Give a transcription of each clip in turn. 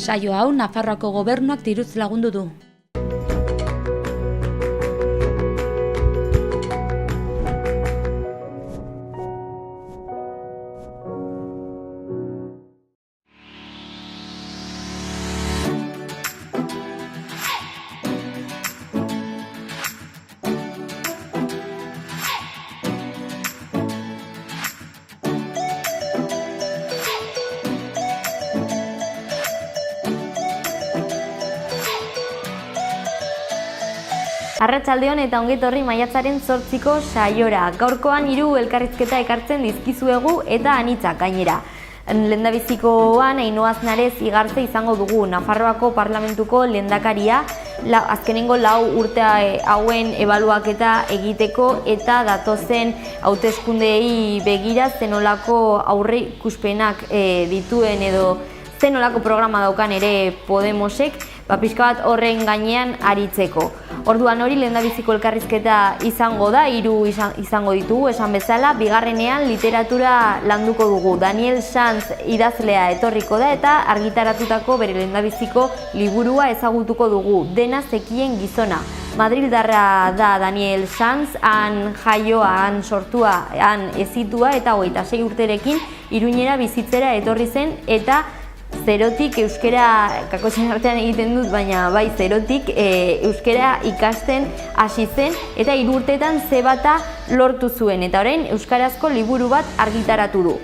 Saio hau Nafarroako gobernuak diruz lagundu du. Arratsaldeon eta ongetorri maiatzaren 8ko saiora. Gaurkoan 3 elkarrizketa ekartzen dizkizuegu eta anitzak gainera. Lehendabizikoan Ainhoa Aznarez Igarze izango dugu, Nafarroako Parlamentuko lehendakaria, azkenengo 4 urte hauen ebaluaketa egiteko eta datozen hauteskundeei begira zenolako aurreikuspenak dituen edo zenolako programa daukan ere Podemosek, pixka bat horren gainean aritzeko. Orduan hori lehendabiziko elkarrizketa izango da, 3 izango ditugu, esan bezala, bigarrenean literatura landuko dugu. Daniel Sanz idazlea etorriko da eta argitaratutako bere lehendabiziko liburua ezagutuko dugu, Dena zekien gizona. Madrildarra da Daniel Sanz, han jaioa, han sortua, han hezitua eta 26 urterekin Iruñera bizitzera etorri zen eta zerotik euskera, kakotzen artean egiten dut, baina bai zerotik euskera ikasten hasi zen eta 3 urteetan ze bata lortu zuen eta orain euskarazko liburu bat argitaratu du.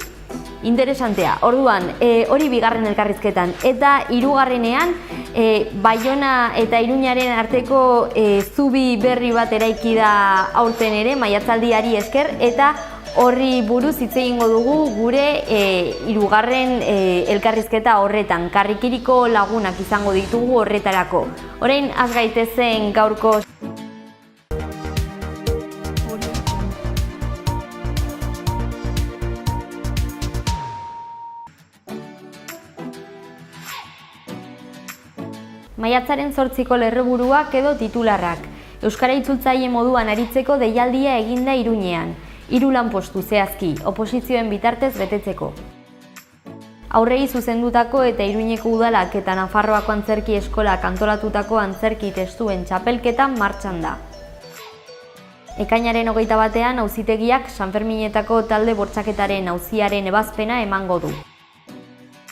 Interesantea. Orduan, hori bigarren elkarrizketan eta 3. Baiona eta Iruñaren arteko zubi berri bat eraiki da aurten ere, maiatzaldiari esker, eta horri buruz hitz egingo dugu gure 3. Elkarrizketa horretan. Karrikiriko lagunak izango ditugu horretarako. Orain has gaitezen gaurko Maiatzaren 8ko lerroburuak edo titularrak. Euskara itzultzaile moduan aritzeko deialdia eginda Iruñean. 3 lanpostu zehazki, oposizioen bitartez betetzeko. Aurrei zuzendutako eta Iruñeko udalak eta Nafarroako antzerki eskolak antolatutako antzerki testuen txapelketa martxan da. Ekainaren 21ean auzitegiak Sanferminetako talde bortxaketaren auziaren ebazpena emango du.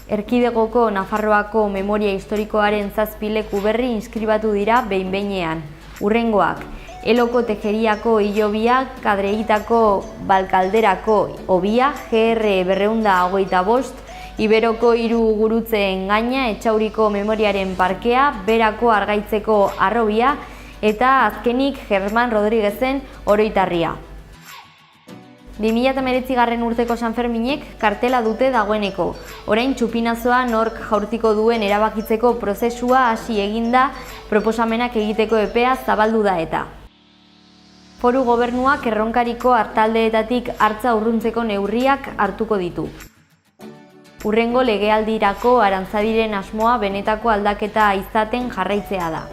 Erkidegoko Nafarroako memoria historikoaren 7 leku berri inskribatu dira behin-behinean. Urrengoak, Eloko Tejeriako hilobia, Kadreitako Balkalderako hobia, GR 225, Iberoko 3 gurutzeen gaina, Etxauriko memoriaren parkea, Berako argaitzeko harrobia eta azkenik Germán Rodriguezen oroitarria. 2019 urteko Sanferminek kartela dute dagoeneko. Orain txupinazoa nork jaurtiko duen erabakitzeko prozesua hasi eginda, proposamenak egiteko epea zabaldu da eta. Foru gobernuak erronkariko hartaldeetatik hartza urruntzeko neurriak hartuko ditu. Hurrengo legealdirako Arantzadiren asmoa benetako aldaketa izaten jarraitzea da.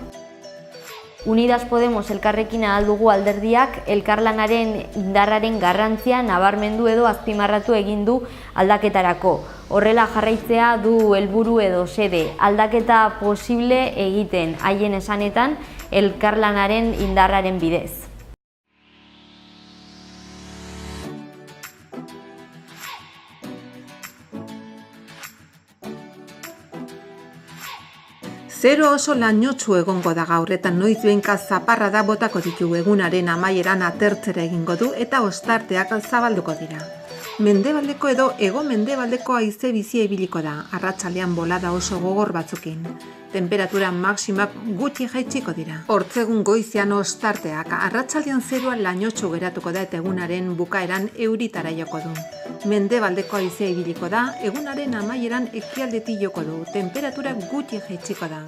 Unidas Podemos elkarrekin ahal dugu alderdiak elkarlanaren indarraren garrantzia nabarmendu edo azpimarratu egin du aldaketarako. Horrela jarraitzea du helburu edo xede, aldaketa posible egiten, haien esanetan elkarlanaren indarraren bidez. Zero oso lainotsu egongo da gaur eta noiz behinka zaparrada botako ditu egunaren amaieran atertzera egingo du eta ostarteak zabalduko dira. Mendebaldeko edo hego-mendebaldeko haize bizia ibiliko da, arratsaldean bolada oso gogor batzukin. Temperatura maximak gutxi jaitsiko dira. Hortzegun goizean ostarteak, arratsaldean zerua lainotsu geratuko da eta egunaren bukaeran euritara joko du. Mendebaldeko haizea ibiliko da, egunaren amaieran ekialdetik joko du, temperatura gutxi jaitsiko da.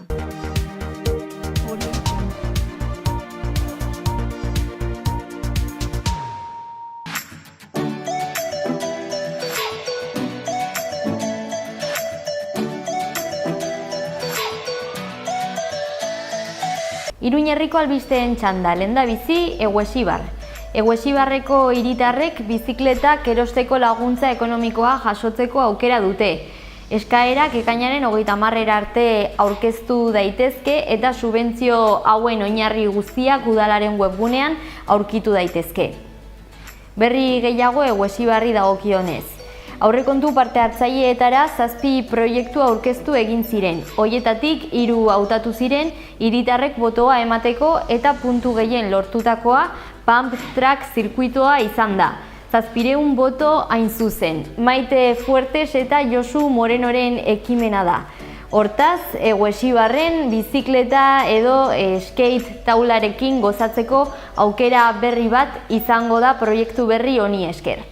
Iruñerriko albisteen txanda, lehendabizi Eguesibar. Eguesibarreko hiritarrek bizikletak erosteko laguntza ekonomikoa jasotzeko aukera dute. Eskaerak ekainaren 30 arte aurkeztu daitezke eta subentzio hauen oinarri guztiak udalaren webgunean aurkitu daitezke. Berri gehiago Eguesibarri dagokionez. Aurrekontu parte hartzaileetara 7 proiektu aurkeztu egin ziren. Hoietatik 3 hautatu ziren, hiritarrek botoa emateko eta puntu gehien lortutakoa pump track zirkuitoa izan da. 700 boto hain zuzen. Maite Fuertes eta Josu Morenoren ekimena da. Hortaz, Eguesibarren bizikleta edo skate taularekin gozatzeko aukera berri bat izango da proiektu berri honi esker.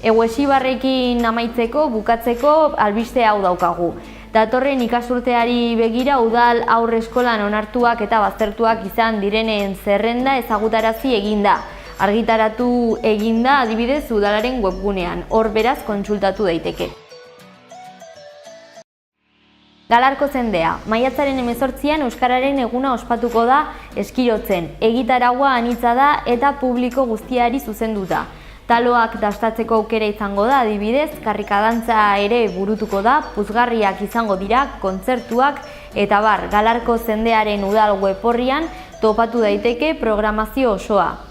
Eguesibarrekin amaitzeko, bukatzeko albiste hau daukagu. Datorren ikasturteari begira udal haurreskolan onartuak eta baztertuak izan direnen zerrenda ezagutarazi eginda. Argitaratu eginda adibidez udalaren webgunean, hor beraz kontsultatu daiteke. Galarko zendea, maiatzaren 18an Euskararen eguna ospatuko da Eskirotzen. Egitaragua anitza da eta publiko guztiari zuzenduta. Taloak dastatzeko aukera izango da adibidez, karrikadantza ere burutuko da, puzgarriak izango dira, kontzertuak eta bar, Galarko zendearen udal web orrian topatu daiteke programazio osoa.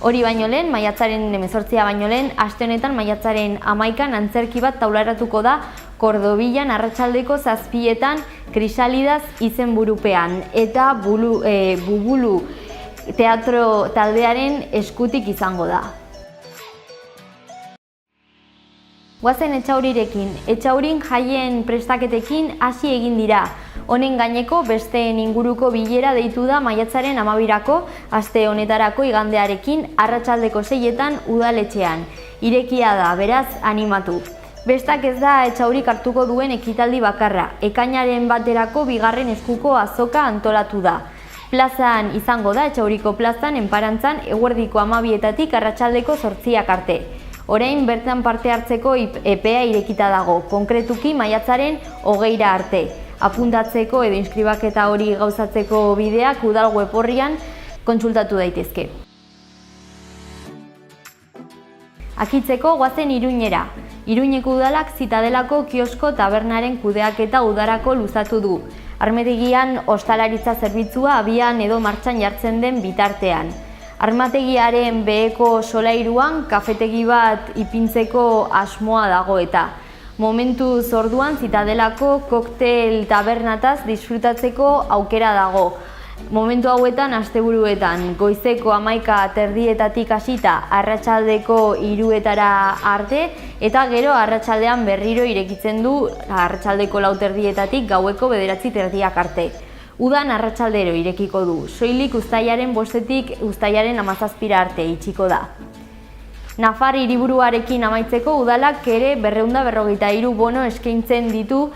Hori baino lehen, maiatzaren 18a baino lehen, aste honetan maiatzaren 11an antzerki bat taularatuko da Kordobilan arratsaldeko 7etan Krisalidaz izenburupean eta Bubulu teatro taldearen eskutik izango da. Goazen Etxaurirekin. Etxaurin jaien prestaketekin hasi egin dira. Honen gaineko besteen inguruko bilera deitu da maiatzaren 12ako, aste honetarako igandearekin arratsaldeko 6etan udaletxean. Irekia da, beraz, animatu. Bestak ez da Etxaurik hartuko duen ekitaldi bakarra. Ekainaren baterako 2. eskuko azoka antolatu da. Plazan izango da Etxauriko plazan enparantzan eguerdiko 12etatik arratsaldeko 8ak arte. Orain bertan parte hartzeko epea irekita dago, konkretuki maiatzaren 20 arte. Apuntatzeko edo inskribaketa hori gauzatzeko bideak udal web orrian kontsultatu daitezke. Akitzeko goazen Iruñera. Iruñeko udalak Zitadelako kiosko tabernaren kudeaketa udarako luzatu du. Armetegian ostalaritza zerbitzua abian edo martxan jartzen den bitartean. Armategiaren beheko solairuan kafetegi bat ipintzeko asmoa dago eta. Momentuz orduan Zitadelako koktel tabernataz disfrutatzeko aukera dago. Momentu hauetan asteburuetan, goizeko 11:30 hasita arratsaldeko 3etara arte eta gero arratsaldean berriro irekitzen du arratsaldeko 4:30 gaueko 9:30 arte. Udan arratsaldero irekiko du, soilik uztailaren 5etik uztailaren 17 arte itxiko da. Nafar hiriburuarekin amaitzeko udalak ere 243 bono eskaintzen ditu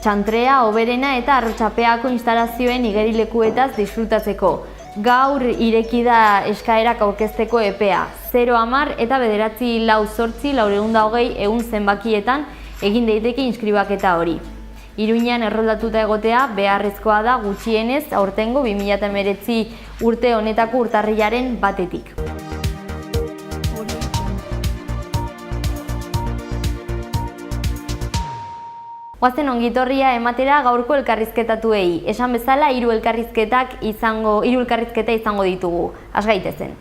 txantrea, oberena eta arrotxapeako instalazioen igerilekuetaz disfrutatzeko. Gaur ireki da eskaerak aurkezteko epea, 010 eta 948-420 zenbakietan egin daiteke inskribaketa hori. Iruñean erroldatuta egotea beharrezkoa da gutxienez aurtengo 2019 urte honetako urtarrilaren 1etik. Goazen ongitorria ematera gaurko elkarrizketatuei. Esan bezala 3 elkarrizketa izango ditugu. Has gaitezen.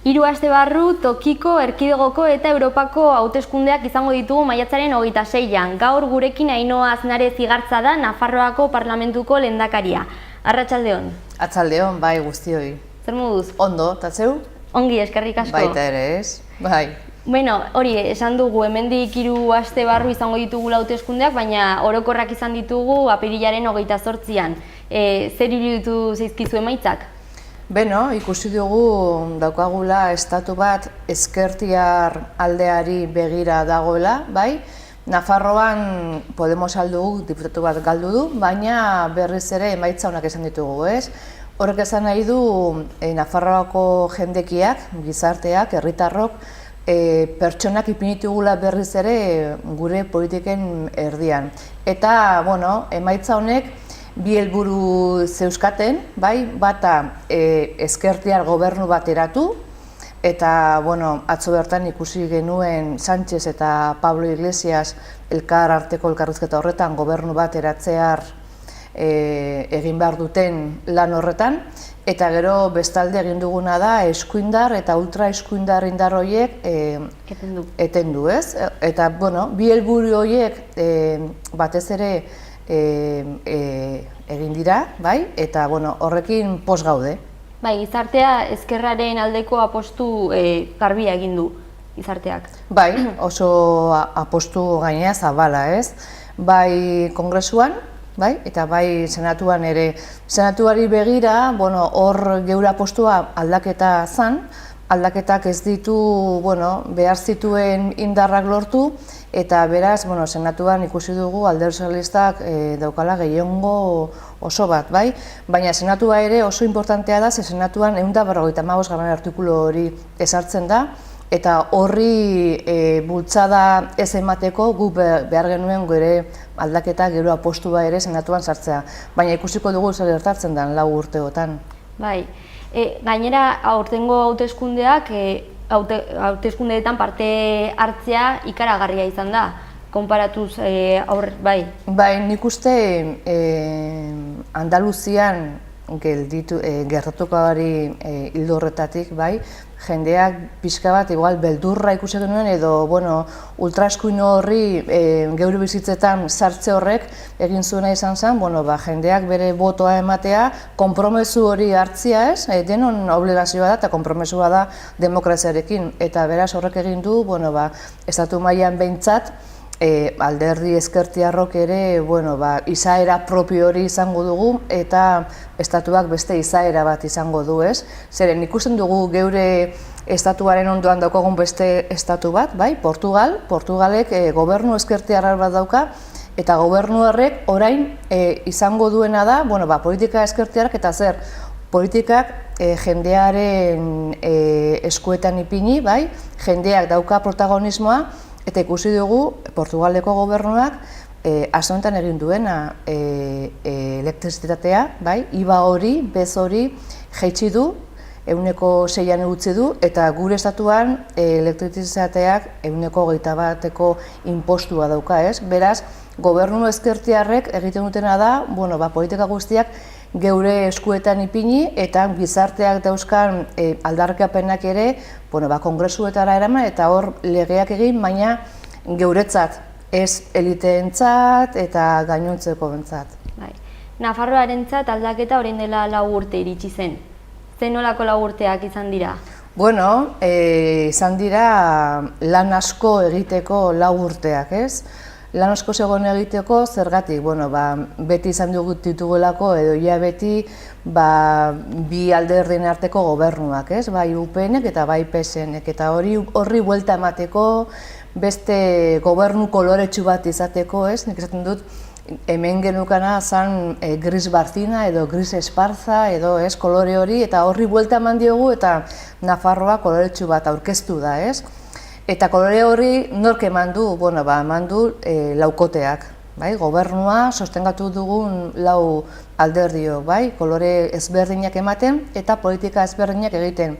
Hiru aste barru tokiko, erkidegoko eta Europako hauteskundeak izango ditugu maiatzaren 26an. Gaur gurekin Ainhoa Aznarez Igartza da Nafarroako Parlamentuko lehendakaria. Arratsaldeon. Arratsaldeon, bai guztioi. Zer moduz? Ondo, eta zeu? Ongi, eskerrik asko. Baita ere ez, bai. Bueno, hori, esan dugu, hemendik 3 aste barru izango ditugu hauteskundeak, baina orokorrak izan ditugu apirilaren 28an. Zer iruditu zaizkizu emaitzak? Beno, ikusi dugu daukagula estatu bat ezkertiar aldeari begira dagoela, bai? Nafarroan Podemos aldugu diputatu bat galdu du, baina berriz ere emaitza onak esan ditugu, ez? Horrek esan nahi du Nafarroako jendekiak, gizarteak, herritarrok, pertsonak ipinitugula berriz ere gure politiken erdian. Eta, bueno, emaitza honek bi helburu zeuzkaten, bai, bata ezkertiar gobernu bat eratu, eta, bueno, atzo bertan ikusi genuen Sánchez eta Pablo Iglesias arteko elkarrizketa horretan gobernu bat eratzear egin behar duten lan horretan, eta gero bestalde egin duguna da eskuindar eta ultra eskuindar indar horiek eten du, ez? Eta, bueno, bi helburu horiek batez ere egin dira, bai? Eta, bueno, horrekin poz gaude. Bai, gizartea ezkerraren aldeko apostu garbia egin du gizarteak. Bai, oso apostu gainea zabala, ez? Bai kongresuan, bai, eta bai senatuan ere. Senatuari begira, bueno, hor geure apostua aldaketa zan, aldaketak ez ditu, bueno, behar zituen indarrak lortu, eta beraz, bueno, senatuan ikusi dugu Alderdi Sozialistak daukala gehiengo oso bat, bai? Baina senatua ere oso importantea da, ze senatuan 155. Artikulu hori ezartzen da, eta horri bultzada ez emateko gu behar genuen gure aldaketa gero apostua ere senatuan sartzea. Baina ikusiko dugu zer gertatzen den 4 urteotan. Bai, gainera aurtengo hauteskundeak hauteskundeetan parte hartzea ikaragarria izan da, konparatuz bai. Bai, nik uste Andaluzian gertatukoari ildo horretatik, bai, jendeak pixka bat igual beldurra ikusi genuen edo, bueno, ultraeskuin horri geure bizitzetan sartze horrek egin zuena izan zen, bueno, ba, jendeak bere botoa ematea, konpromesu hori hartzia, ez? Denon obligazioa da eta konpromesua da demokraziarekin, eta beraz horrek egin du, bueno, ba, estatu mailan behintzat, alderdi ezkertiarrok ere, bueno, ba, izaera propio hori izango dugu eta estatuak beste izaera bat izango du, ez? Zeren ikusten dugu geure estatuaren ondoan daukagun beste estatu bat, bai, Portugalek gobernu ezkertiarra bat dauka, eta gobernu horrek orain izango duena da, bueno, ba, politika ezkertiarrak eta zer, politikak jendearen eskuetan ipini, bai, jendeak dauka protagonismoa, eta ikusi dugu Portugaleko gobernuak aste honetan egin duena elektrizitatea, bai, IVA hori, bez hori jaitsi du, 6an utzi du, eta gure estatuan elektrizitateak 21% inpostua dauka, ez? Beraz, gobernu ezkertiarrek egiten dutena da, bueno, ba, politika guztiak geure eskuetan ipini eta gizarteak dauzkan aldarrikapenak ere, bueno, ba, kongresuetara eraman eta hor legeak egin, baina geuretzat, ez eliteentzat eta gainontzeko bentzat. Bai. Nafarroarentzat aldaketa orain dela 4 urte iritsi zen. Zer nolako 4 urteak izan dira? Bueno, izan dira lan asko egiteko 4 urteak, ez? Lan asko zegoen egiteko zergatik, bueno, ba, beti izan ditugulako edo ja beti ba, bi alderdien arteko gobernuak, ez? Bai UPNek eta bai PSNek, eta horri buelta emateko beste gobernu koloretsu bat izateko, ez? Nik esaten dut, hemen genukana zan gris barzina edo gris esparza edo ez kolore hori, eta horri buelta eman diogu eta Nafarroa koloretsu bat aurkeztu da, ez? Eta kolore hori nork eman du? Bueno, ba, eman du laukoteak, bai? Gobernua sostengatu dugun 4 alderdio, bai? Kolore ezberdinak ematen eta politika ezberdinak egiten.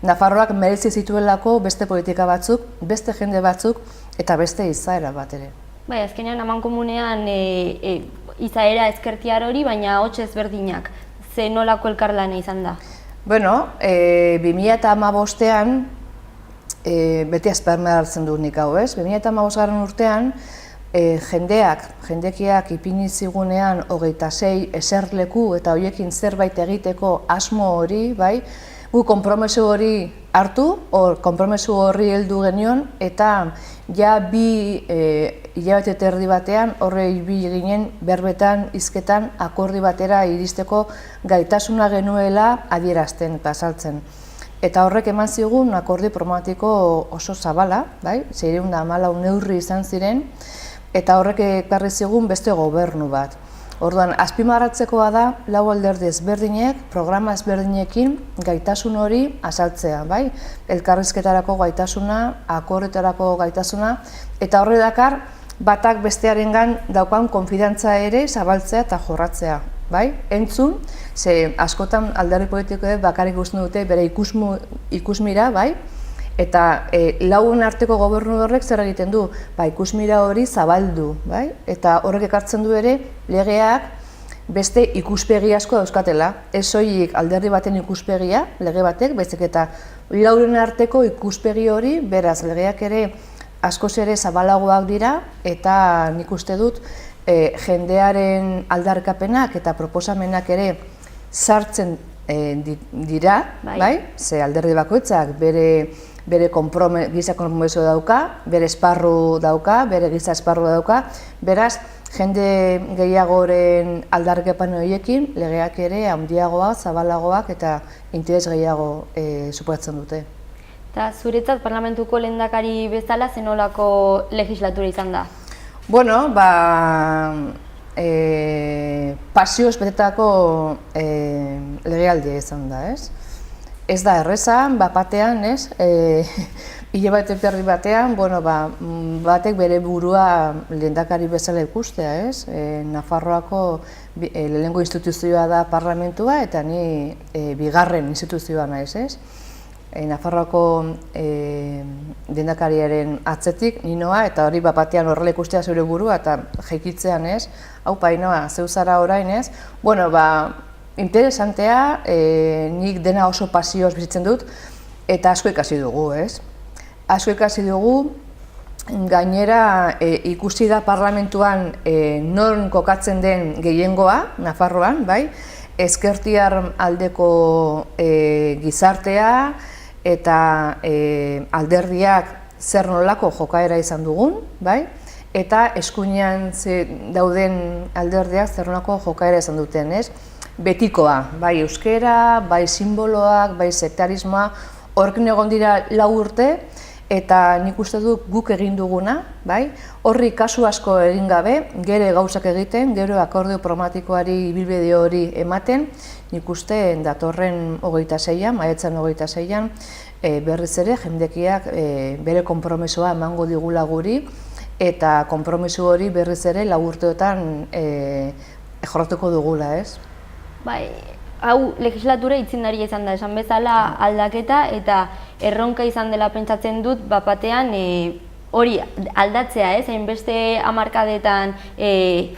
Nafarroak merezi zituelako beste politika batzuk, beste jende batzuk eta beste izaera bat ere. Bai, azkenean amankomunean izaera ezkertiar hori, baina hots ezberdinak. Ze nolako elkarlana izan da? Bueno, 2015ean beti azpermea hartzen du nik hau, ez? 2015 urtean jendekiak ipini zigunean 26 eserleku eta horiekin zerbait egiteko asmo hori, bai? Gu konpromesu hori hartu, konpromesu horri heldu genion, eta ja 2 hilabete eta erdi batean horre ibili ginen berbetan, hizketan, akordi batera iristeko gaitasuna genuela adierazten eta azaltzen. Eta horrek eman zigun akordi programatiko oso zabala, bai? 614 neurri izan ziren, eta horrek ekarri zigun beste gobernu bat. Orduan, azpimarratzekoa da, lau alderdi ezberdinek, programa ezberdinekin gaitasun hori azaltzea, bai? Elkarrizketarako gaitasuna, akordioetarako gaitasuna, eta horre dakar, batak bestearengan daukan konfidantza ere zabaltzea eta jorratzea, bai? Entzun, ze askotan alderdi politikoek bakarrik ikusten dute bere ikusmira, bai? Eta lauen arteko gobernu horrek zer egiten du? Ba, ikusmira hori zabaldu, bai? Eta horrek ekartzen du ere legeak beste ikuspegi asko dauzkatela. Ez soilik alderdi baten ikuspegia, lege batek, baizik eta lauren arteko ikuspegi hori, beraz, legeak ere askoz ere zabalagoak dira, eta nik uste dut jendearen aldarrikapenak eta proposamenak ere sartzen dira, bai? Ze alderdi bakoitzak bere giza konpromiso dauka, bere esparru dauka, bere giza esparru dauka, beraz, jende gehiagoren aldarrikapen horiekin legeak ere handiagoak, zabalagoak eta interes gehiago suposatzen dute. Eta zuretzat parlamentuko lehendakari bezala zenolako legislatura izan da? Bueno, pasioz betetako legealdia izan da, ez? Ez da erreza, batean, ez? Hilabete berri batean, bueno, batek bere burua lehendakari bezala ikustea, ez? Nafarroako lehenengo instituzioa da parlamentua eta ni bigarren instituzioa naiz, ez? Nafarroako lehendakariaren atzetik ninoa eta hori batean horrela ikustea zure burua eta jaikitzean, ez? Hau painoa, zeu zara orain, ez? Bueno, interesantea, nik dena oso pasioz bizitzen dut eta asko ikasi dugu, ez? Asko ikasi dugu, gainera ikusi da parlamentuan non kokatzen den gehiengoa, Nafarroan, bai? Ezkertiar aldeko gizartea eta alderdiak zer nolako jokaera izan dugun, bai? Eta eskuinean dauden alderdiak zer nolako jokaera izan duten, ez? Betikoa, bai euskera, bai simboloak, bai sektarismoa, horrekin egon dira 4 urte, eta nik uste dut guk egin duguna, bai? Horri kasu asko egin gabe, gero gauzak egiten, gero akordio programatikoari ibilbide hori ematen, nik uste datorren 26an, maiatzaren 26an, berriz ere jendekiak bere konpromisoa emango digula guri, eta konpromiso hori berriz ere 4 urteotan jorratuko dugula, ez? Bai, hau legislatura itzindaria izan da, esan bezala aldaketa eta erronka izan dela pentsatzen dut batean hori aldatzea, hainbeste hamarkadetan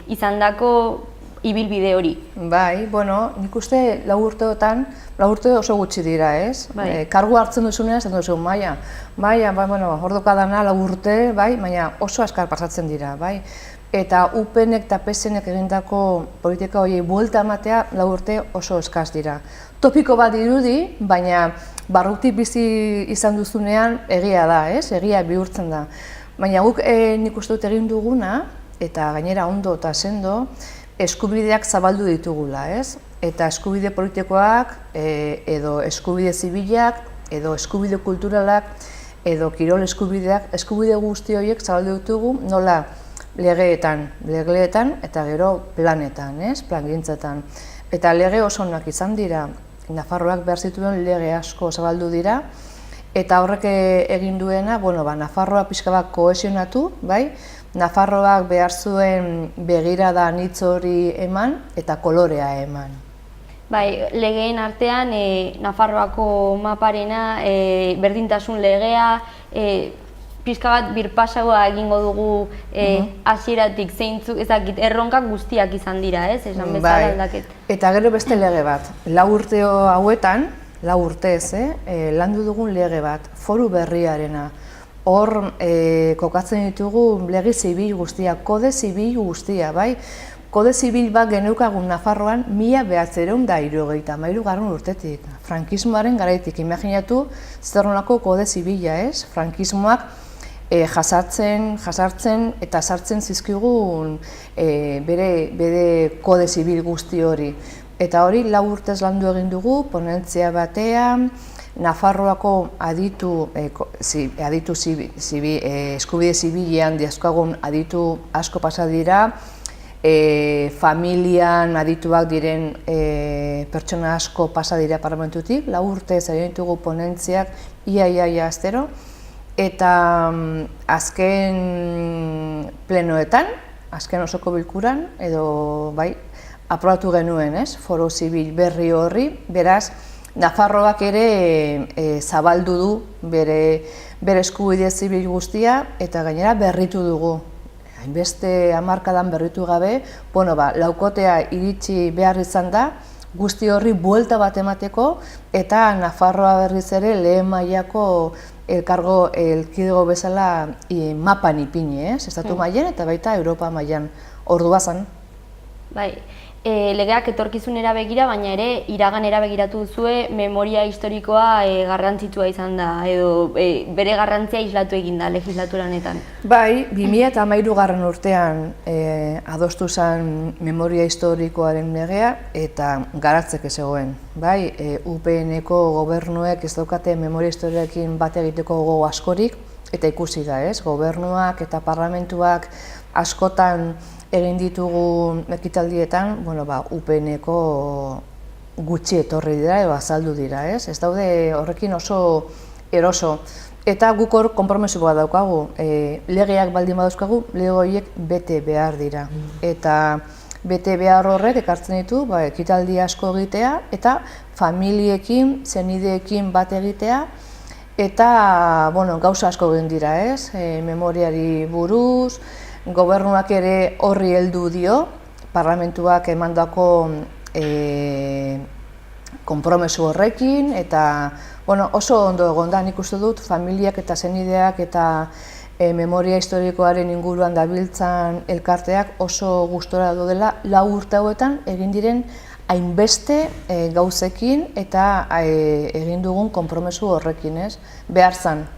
izandako ibilbide hori. Bai, bueno, nik uste 4 urteotan, 4 urte oso gutxi dira, ez? Kargu hartzen duzunean, esan duzu, maia, hor dokadana 4 urte, bai, baina oso askar pasatzen dira, bai? Eta UPNek eta PSNek egindako politika horiei buelta ematea 4 urte oso eskaz dira. Topiko bat dirudi, baina barrutik bizi izan duzunean egia da, ez? Egia bihurtzen da. Baina guk nik uste dut egin duguna, eta gainera ondo eta sendo, eskubideak zabaldu ditugula, ez? Eta eskubide politikoak, edo eskubide zibilak, edo eskubide kulturalak, edo kirol eskubideak, eskubide guzti horiek zabaldu ditugu, nola legeetan eta gero planetan, ez? Plangintzetan. Eta lege oso onak izan dira, Nafarroak behar zituen lege asko zabaldu dira, eta horrek egin duena, Nafarroa pixka bat kohesionatu, bai? Nafarroak behar zuen begirada anitz hori eman eta kolorea eman. Bai, legeen artean Nafarroako maparena, berdintasun legea, pixka bat birpasagoa egingo dugu hasieratik zeintzuk, ezakit, erronkak guztiak izan dira, ez? Esan bezala aldaket. Eta gero beste lege bat, 4 urte hauetan, 4 urtez, landu dugun lege bat, foru berriarena. Hor kokatzen ditugu lege zibil guztia, kode zibil guztia, bai? Kode zibil bat geneukagun Nafarroan 1973 urtetik, frankismoaren garaitik. Imaginatu zer nolako kode zibila, ez? Frankismoak jasartzen eta sartzen zizkigun bere kode zibil guzti hori. Eta hori 4 urtez landu egin dugu, ponentzia batean, Nafarroako eskubide zibilean diazkoagun aditu asko pasa dira, familian adituak diren pertsona asko pasa dira parlamentutik, 4 urte egin ditugu ponentziak ia astero, eta azken plenoetan, azken osoko bilkuran, edo bai, aprobatu genuen, foro zibil berri horri, beraz, Nafarroak ere zabaldu du bere eskubide zibil guztia, eta gainera berritu dugu. Hainbeste hamarkadan berritu gabe, laukotea iritsi behar izan da, guzti horri buelta bat emateko, eta Nafarroa berriz ere lehen mailako elkidego bezala mapan ipini, estatu mailan eta baita Europa mailan. Ordua zen. Bai, legeak etorkizunera begira, baina ere iraganera begiratu duzue memoria historikoa garrantzitsua izan da, edo bere garrantzia islatu egin da legislatura honetan. Bai, 2013 urtean adostu zen memoria historikoaren legea eta garatzeke zegoen. Bai, UPN-eko gobernuek ez daukate memoria historiarekin bat egiteko gogo askorik, eta ikusi da, gobernuak eta parlamentuak askotan egin ditugu ekitaldietan, UPN-eko gutxi etorri dira, azaldu dira, ez daude horrekin oso eroso. Eta guk hor konpromiso bat daukagu, legeak baldin badauzkagu, lege horiek bete behar dira. Eta bete behar horrek ekartzen ditu ekitaldi asko egitea, eta familiekin, senideekin bat egitea, eta gauza asko egin dira, memoriari buruz, gobernuak ere horri heldu dio, parlamentuak emandako konpromiso horrekin, eta oso ondo egon da, nik uste dut, familiak eta senideak eta memoria historikoaren inguruan dabiltzan elkarteak oso gustora dela 4 urte hauetan egin diren hainbeste gauzekin eta egin dugun konpromiso horrekin, behar zan.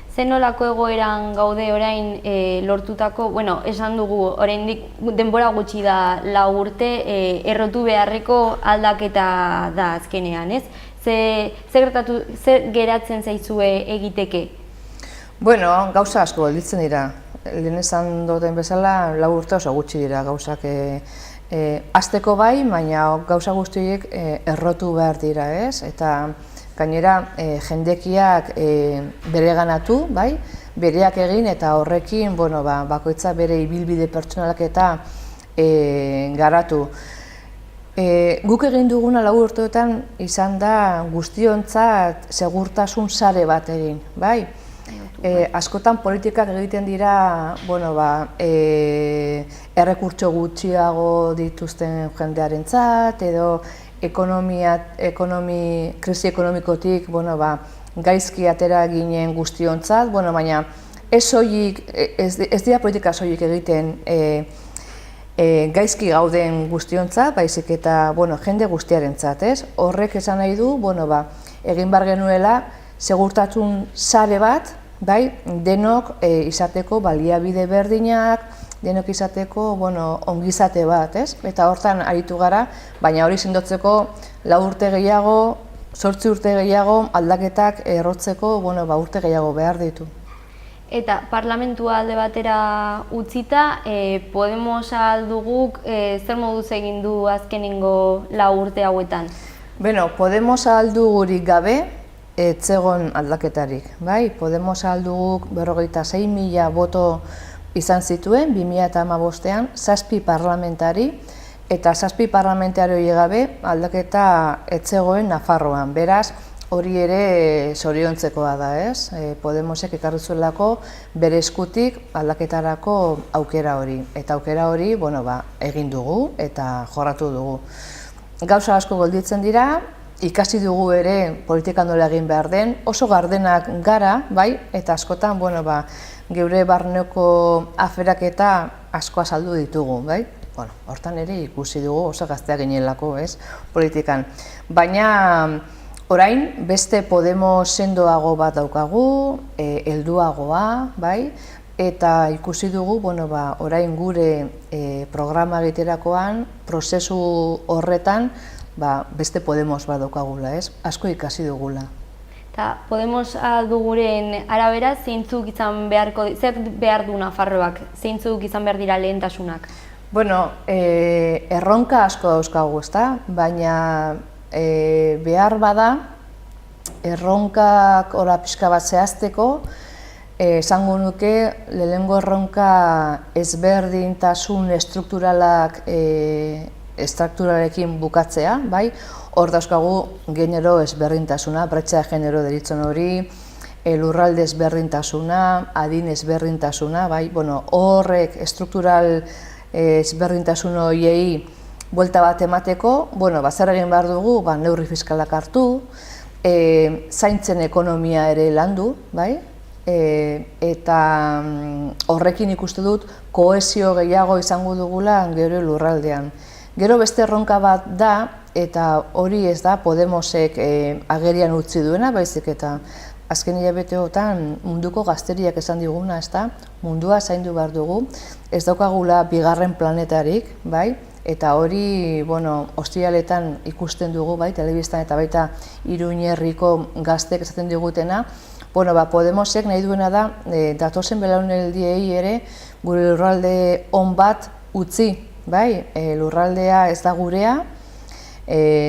Zer nolako egoeran gaude orain lortutako, esan dugu, oraindik denbora gutxi da 4 urte, errotu beharreko aldaketa da azkenean, ez? Zer geratzen zaizue egiteke? Gauza asko gelditzen dira. Lehen esan duten bezala, 4 urte oso gutxi dira gauzak. Hasteko bai, baina gauza guztiek errotu behar dira, ez? Eta gainera, jendekiak bereganatu, bereak egin eta horrekin bakoitza bere ibilbide pertsonalak eta garatu. Guk egin duguna 4 urteetan izan da guztiontzat segurtasun sare bat egin. Askotan politikak egiten dira errekurtso gutxiago dituzten jendearentzat edo krisi ekonomikotik gaizki atera ginen guztiontzat, baina ez dira politika soilik egiten gaizki gauden guztiontzat, baizik eta jende guztiarentzat, horrek esan nahi du, egin behar genuela segurtasun sare bat, denok izateko baliabide berdinak, denok izateko ongizate bat, eta hortan aritu gara, baina hori sendotzeko 4 urte gehiago, 8 urte gehiago aldaketak errotzeko urte gehiago behar ditu. Eta parlamentua alde batera utzita, Podemos alduguk zer moduz egin du azkenengo 4 urte hauetan? Podemos aldugurik gabe, etzegon aldaketarik. Podemos alduguk 46.000 boto izan zituen 2015ean 7 parlamentari, eta 7 parlamentari hori gabe aldaketa etzegoen Nafarroan. Beraz, hori ere zoriontzekoa da, Podemosek ekarri zuelako bere eskutik aldaketarako aukera hori. Eta aukera hori, egin dugu eta jorratu dugu. Gauza asko gelditzen dira, ikasi dugu ere politika nola egin behar den, oso gardenak gara, eta askotan, geure barneko aferak eta asko azaldu ditugu, hortan ere ikusi dugu oso gaztea ginelako, politikan. Baina, orain, beste Podemos sendoago bat daukagu, helduagoa, eta ikusi dugu, orain gure programa egiterakoan, prozesu horretan, beste Podemos bat daukagula, asko ikasi dugula. Eta Podemos duguren arabera zer behar du Nafarroak, zeintzuk izan behar dira lehentasunak? Bueno, erronka asko dauzkagu, ezta? Baina behar bada, erronkak ora pixka bat zehazteko, esango nuke lehenengo erronka ezberdintasun estrukturalekin bukatzea, bai? Hor dauzkagu genero ezberdintasuna, bretxa de genero deritzen hori, lurralde ezberdintasuna, adin ezberdintasuna, bai? Bueno, horrek estruktural ezberdintasun horiei buelta bat emateko, bueno, zer egin behar dugu, neurri fiskalak hartu, zaintzen ekonomia ere landu, bai? Eta horrekin ikuste dut kohesio gehiago izango dugula gero lurraldean. Gero beste erronka bat da, eta hori ez da Podemosek agerian utzi duena, baizik eta azken hilabeteotan munduko gazteriak esan diguna, ez da, mundua zaindu behar dugu, ez daukagula bigarren planetarik, bai? Eta hori, ostiraletan ikusten dugu, bai, telebistan eta baita Iruñerriko gaztek esaten digutena, Podemosek nahi duena da, datozen belaunaldiei ere gure lurralde on bat utzi, bai? Lurraldea ez da gurea,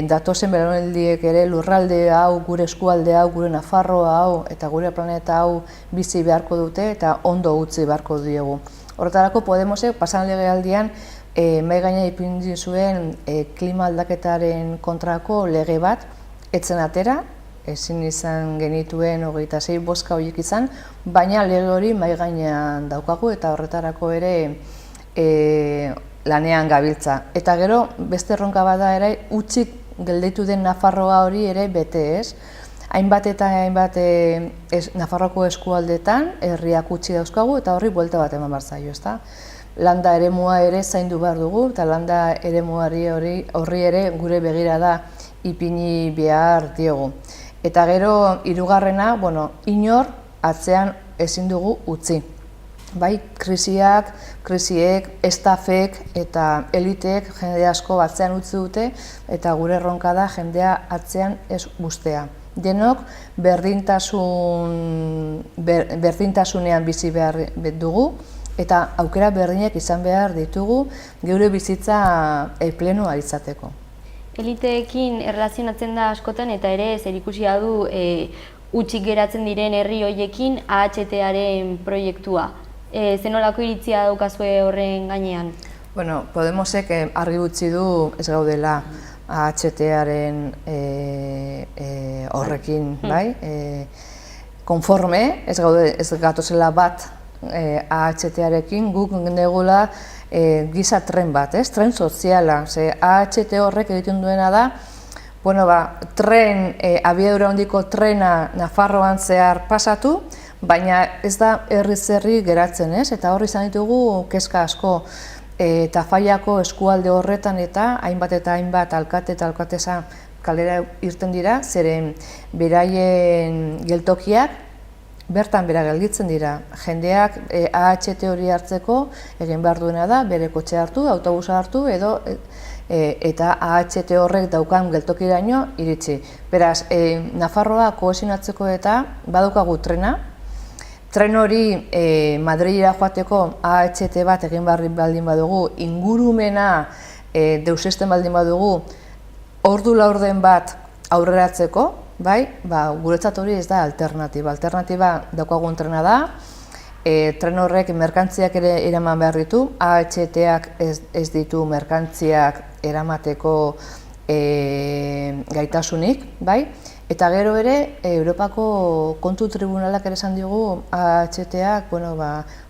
datozen belaunaldiek ere lurralde hau, gure eskualde hau, gure Nafarroa hau eta gure planeta hau bizi beharko dute eta ondo utzi beharko diegu. Horretarako Podemosek pasan legealdian mahai gainean ipini zuen klima aldaketaren kontrako lege bat etzen atera, ezin izan genituen 26 bozka horiek izan, baina lege hori mahai gainean daukagu eta horretarako ere lanean gabiltza. Eta gero beste erronka bada ere utzik gelditu den Nafarroa hori ere bete ez. Hainbat eta hainbat Nafarroko eskualdetan herriak utzi dauzkagu eta horri buelta bat eman behar zaio, ezta? Landa eremua ere zaindu behar dugu eta landa eremuari horri ere gure begirada ipini behar diogu. Eta gero hirugarrena, inor atzean ezin dugu utzi. Bai, krisiek, estafek eta eliteek jende asko atzean utzi dute eta gure erronka da jendea atzean ez uztea. Denok berdintasunean bizi behar dugu eta aukera berdinak izan behar ditugu geure bizitza plenoa izateko. Eliteekin erlazionatzen da askotan eta ere zerikusia du hutsik geratzen diren herri horiekin AHT-aren proiektua. Zenolako iritzia daukazue horren gainean? Podemosek argi utzi du ez gaudela AHT-aren horrekin, bai? Konforme, ez gatozela bat AHT-arekin, guk negula giza tren bat, tren soziala. AHT horrek egiten duena da, tren, abiadura handiko trena Nafarroan zehar pasatu, baina ez da herri geratzen, eta hor izan ditugu kezka asko. Tafallako eskualde horretan eta hainbat alkate eta alkatesa kalera irten dira, zeren beraien geltokiak bertan bera gelditzen dira. Jendeak AHT hori hartzeko egin behar duena da, bere kotxe hartu, autobusa hartu eta AHT horrek daukan geltokiraino iritsi. Beraz, Nafarroa kohesionatzeko eta badukagu trena. Tren hori Madrilera joateko AHT bat egin baldin badugu, ingurumena deusezten baldin badugu, ordu laurden bat aurreratzeko, bai, guretzat hori ez da alternatiba. Alternatiba daukagun trena da, tren horrek merkantziak ere eraman behar ditu, AHT-ak ez ditu merkantziak eramateko gaitasunik, bai? Eta gero ere, Europako kontu tribunalak ere esan digu AHT-ak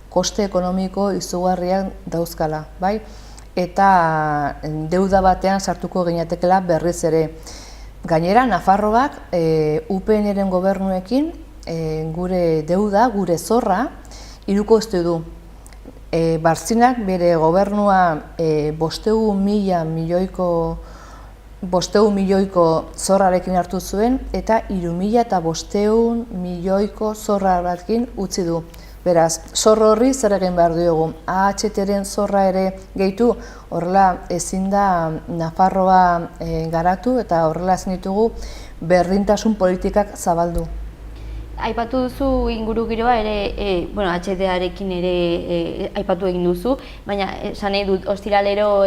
koste ekonomiko izugarriak dauzkala, bai? Eta deuda batean sartuko ginatekela berriz ere. Gainera, Nafarroak UPN-ren gobernuekin gure deuda, gure zorra, hirukoiztu du. Bartzinak bere gobernua 500.000 milioiko zorrarekin hartu zuen eta 3.500 milioiko zorrarekin utzi du. Beraz, zorro horri zer egin behar diogu. AHT-ren zorra ere gehitu, horrela ezin da Nafarroa garatu eta horrela ezin ditugu berdintasun politikak zabaldu. aipatu duzu ingurugiroa ere, HDarekin ere aipatu egin duzu, baina esan nahi dut, ostiralero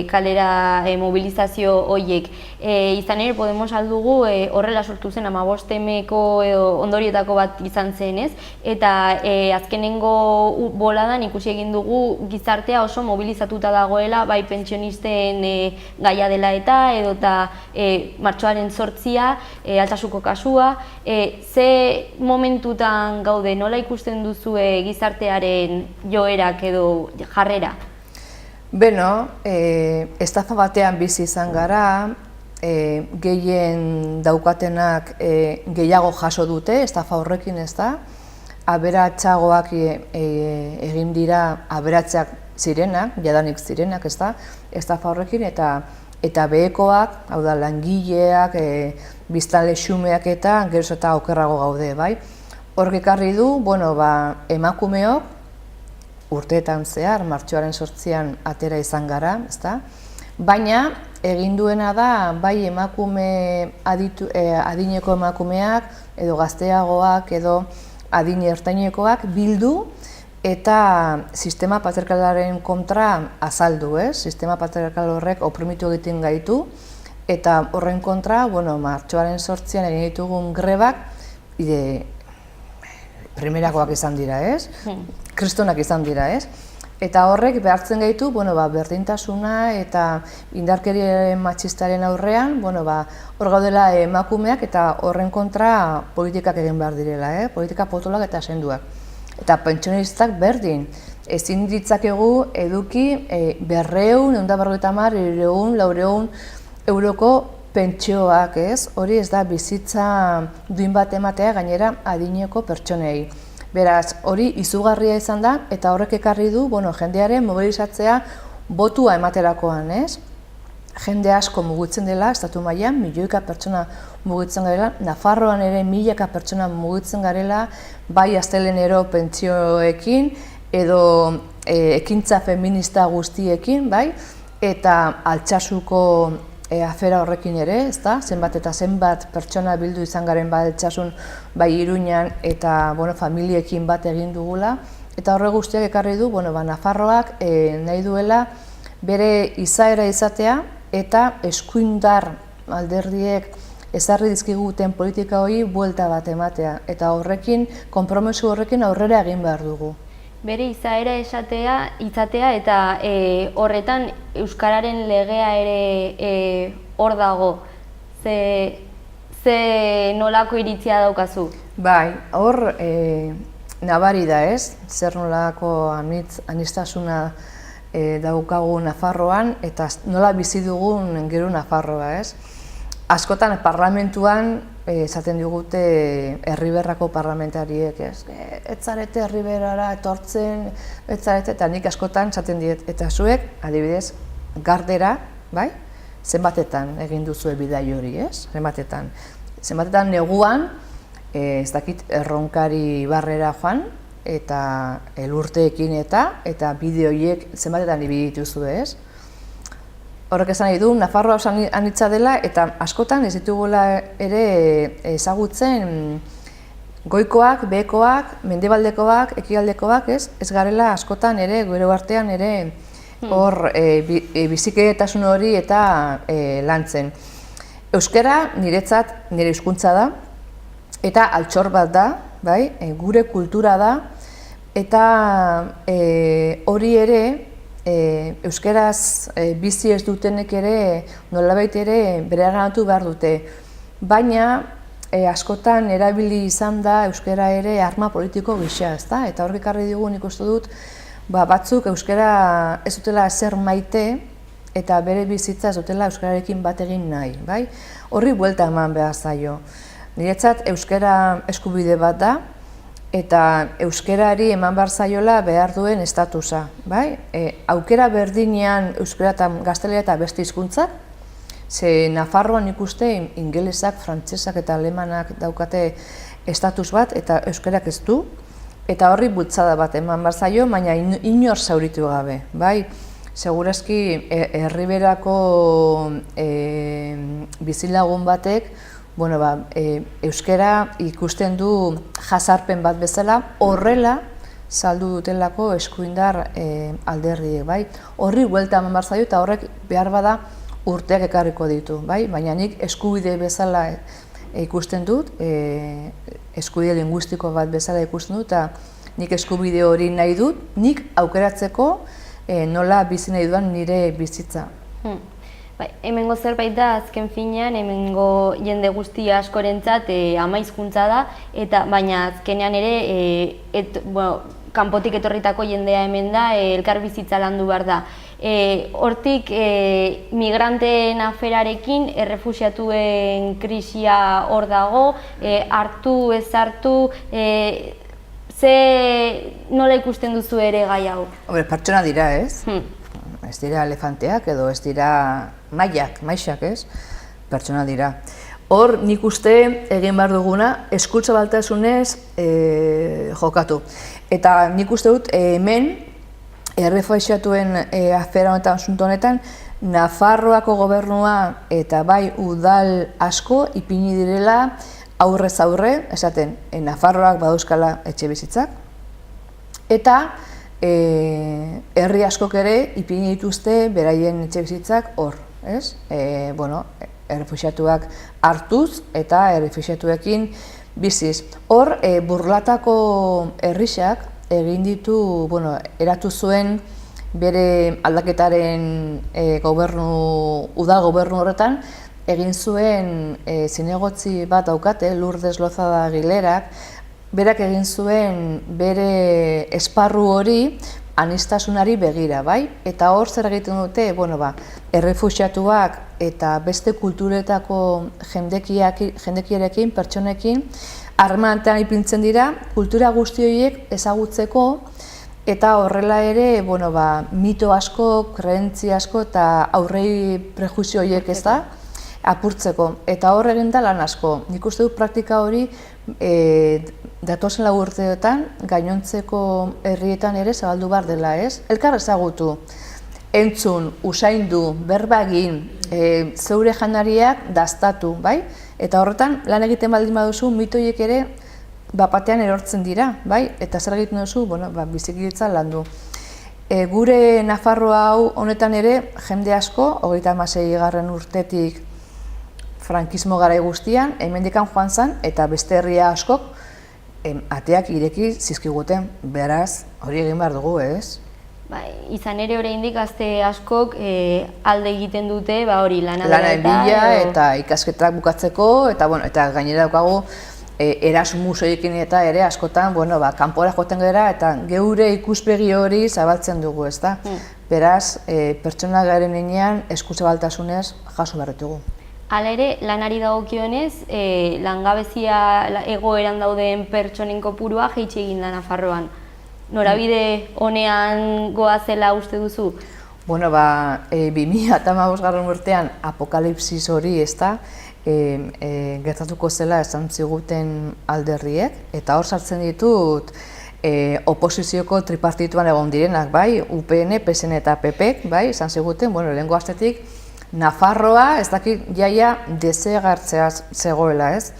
kalera mobilizazio horiek. Izan ere, Podemos aldugu horrela sortu zen 15 ondorietako bat izan zen, ez? Eta azkenengo boladan ikusi egin dugu gizartea oso mobilizatuta dagoela, bai pentsionisten gaia dela edota martxoaren 8 Altsasuko kasua. Ze momentutan gaude, nola ikusten duzue gizartearen joerak edo jarrera? Beno, estafa batean bizi izan gara, gehien daukatenak gehiago jaso dute, estafa horrekin ez da, aberatsagoak egin dira aberatsak zirenak, jadanik zirenak ez da, estafa horrekin eta behekoak, hau da langileak, biztanle xumeak eta geroz eta okerrago gaude, bai? Horrek ekarri du, emakumeok urteetan zehar, martxoaren 8an atera izan gara, ezta? Baina egin duena da, bai emakume adineko emakumeak, edo gazteagoak, edo adin ertainekoak bildu eta sistema patriarkalaren kontra azaldu, ez? Sistema patriarkal horrek oprimitu egiten gaitu, eta horren kontra, martxoaren 8an egin ditugun grebak, primerakoak izan dira, ez? Kristonak izan dira, ez? Eta horrek behartzen gaitu, berdintasuna eta indarkeriaren matxistaren aurrean, hor gaudela emakumeak eta horren kontra politikak egin behar direla, politika potolak eta senduak. Eta pentsionistak berdin, ezin ditzakegu eduki 200, 150, 300, 400 euroko pentsioak, ez? Hori ez da bizitza duin bat ematea gainera adineko pertsonei. Beraz, hori izugarria izan da eta horrek ekarri du, jendearen mobilizatzea botua ematerakoan, ez? Jende asko mugitzen dela, estatu mailan, milioika pertsona mugitzen garela, Nafarroan ere milaka pertsona mugitzen garela, bai astelenero pentsioekin edo ekintza feminista guztiekin, bai? Eta Altsasuko afera horrekin ere, ezta? Zenbat eta zenbat pertsona bildu izan garen Altsasun, bai Iruñan eta familiekin bat egin dugula. Eta horre guztiak ekarri du, Nafarroak nahi duela bere izaera izatea eta eskuindar alderdiek ezarri dizkiguten politika hori buelta bat ematea. Eta horrekin, konpromiso horrekin aurrera egin behar dugu. Bere izaera izatea eta horretan Euskararen legea ere hor dago. Ze nolako iritzia daukazu? Bai, hor nabari da, ez? Zer nolako aniztasuna daukagu Nafarroan eta nola bizi dugun gero Nafarroa, ez? Askotan parlamentuan esaten digute Erriberrako parlamentariek, ez? Ez zarete Erriberara etortzen, ez zarete, eta nik askotan esaten diet, eta zuek, adibidez, Gardera, bai? Zenbatetan egin duzue bidai hori, ez? Zenbatetan neguan, ez dakit Erronkari Barrera joan, eta elurteekin eta bideo horiek zenbatetan ibili dituzue, ez? Horrek esan nahi du, Nafarroa oso anitza dela eta askotan ez ditugula ere ezagutzen goikoak, behekoak, mendebaldekoak, ekialdekoak, ez? Ez garela askotan ere, gure artean ere hor bizikidetasun hori eta lantzen. Euskara niretzat nire hizkuntza da eta altxor bat da, bai? Gure kultura da eta hori ere euskeraz bizi ez dutenek ere nolabait ere bereganatu behar dute. Baina askotan erabili izan da euskera ere arma politiko gisa, ezta? Eta horrek ekarri digu nik uste dut batzuk euskera ez dutela ezer maite eta bere bizitza ez dutela euskararekin bat egin nahi, bai? Horri buelta eman behar zaio. Niretzat euskera eskubide bat da, eta euskerari eman behar zaiola behar duen estatusa, bai? Aukera berdinean euskera eta gaztelera eta beste hizkuntzak, ze Nafarroan ikuste ingelesak, frantsesak eta alemanak daukate estatus bat eta euskerak ez du, eta horri bultzada bat eman behar zaio, baina inor zauritu gabe, bai? Segurazki Erriberako bizilagun batek bueno, euskara ikusten du jazarpen bat bezala, horrela saldu dutelako eskuindar alderdiek, bai? Horri buelta eman behar zaio eta horrek behar bada urteak ekarriko ditu, bai? Baina nik eskubide bezala ikusten dut, eskubide linguistiko bat bezala ikusten dut, eta nik eskubide hori nahi dut, nik aukeratzeko nola bizi nahi duan nire bizitza. Hemengo zerbait da, azken finean, hemengo jende guzti askorentzat ama hizkuntza da, baina azkenean ere, kanpotik etorritako jendea hemen da, elkar bizitza landu behar da. Hortik, migranteen aferarekin, errefuxiatuen krisia hor dago, hartu, ez hartu, nola ikusten duzu ere gai hau? Pertsona dira, ez? Ez dira elefanteak edo ez dira maixak, ez? Pertsona dira. Hor, nik uste egin behar duguna, eskultza baltasunez jokatu. Eta nik uste dut hemen, errefuxiatuen afera honetan, asunto honetan, Nafarroako gobernua eta bai udal asko ipini direla aurrez aurre, esaten, Nafarroak badauzkala etxe bizitzak, eta herri askok ere ipini dituzte beraien etxe bizitzak hor, ez? Errefuxiatuak hartuz eta errefuxiatuekin biziz. Hor, Burlatako herrixak egin ditu, eratu zuen bere aldaketaren udal gobernu horretan, egin zuen zinegotzi bat daukate, Lourdes Lozada Aguilerak, berak egin zuen bere esparru hori aniztasunari begira, bai? Eta hor zer egiten dute, errefuxiatuak eta beste kulturetako jendekiarekin, pertsonekin, harremanetan ipintzen dira, kultura guzti horiek ezagutzeko, eta horrela ere, mito asko, kreentzia asko eta aurrei prejuizio horiek ez da, apurtzeko. Eta hor egin da lan asko. Nik uste dut praktika hori datozen urteetan gainontzeko herrietan ere zabaldu behar dela, ez? Elkar ezagutu, entzun, usaindu, berba egin, zeure janariak dastatu, bai? Eta horretan, lan egiten baldin baduzu, mito horiek ere bapatean erortzen dira, bai? Eta zer egiten duzu, bizikidetza landu. Gure Nafarroa hau honetan ere, jende asko, 36. urtetik frankismo garai guztian, hemendikan joan zen, eta beste herria askok ateak ireki zizkiguten, beraz, hori egin behar dugu, ez? Izan ere oraindik gazte askok alde egiten dute, hori lana bila eta ikasketak bukatzeko, eta gainera daukagu Erasmus horiekin eta ere askotan, kanpora joaten gara eta geure ikuspegi hori zabaltzen dugu, ez da? Beraz, pertsona garen heinean eskuzabaltasunez jaso behar ditugu. Hala ere, lanari dagokionez, langabezia egoeran dauden pertsonen kopurua jaitsi egin da Nafarroan. Norabide honean goazela uste duzu? 2015 urtean apokalipsis hori, ez da, gertatuko zela esan ziguten alderriek, eta hor sartzen ditut oposizioko tripartituan egon direnak, bai, UPN, PSN eta PP, bai, esan ziguten, lehengo astetik, Nafarroa, ez dakit jaia desegartzea zegoela, ez?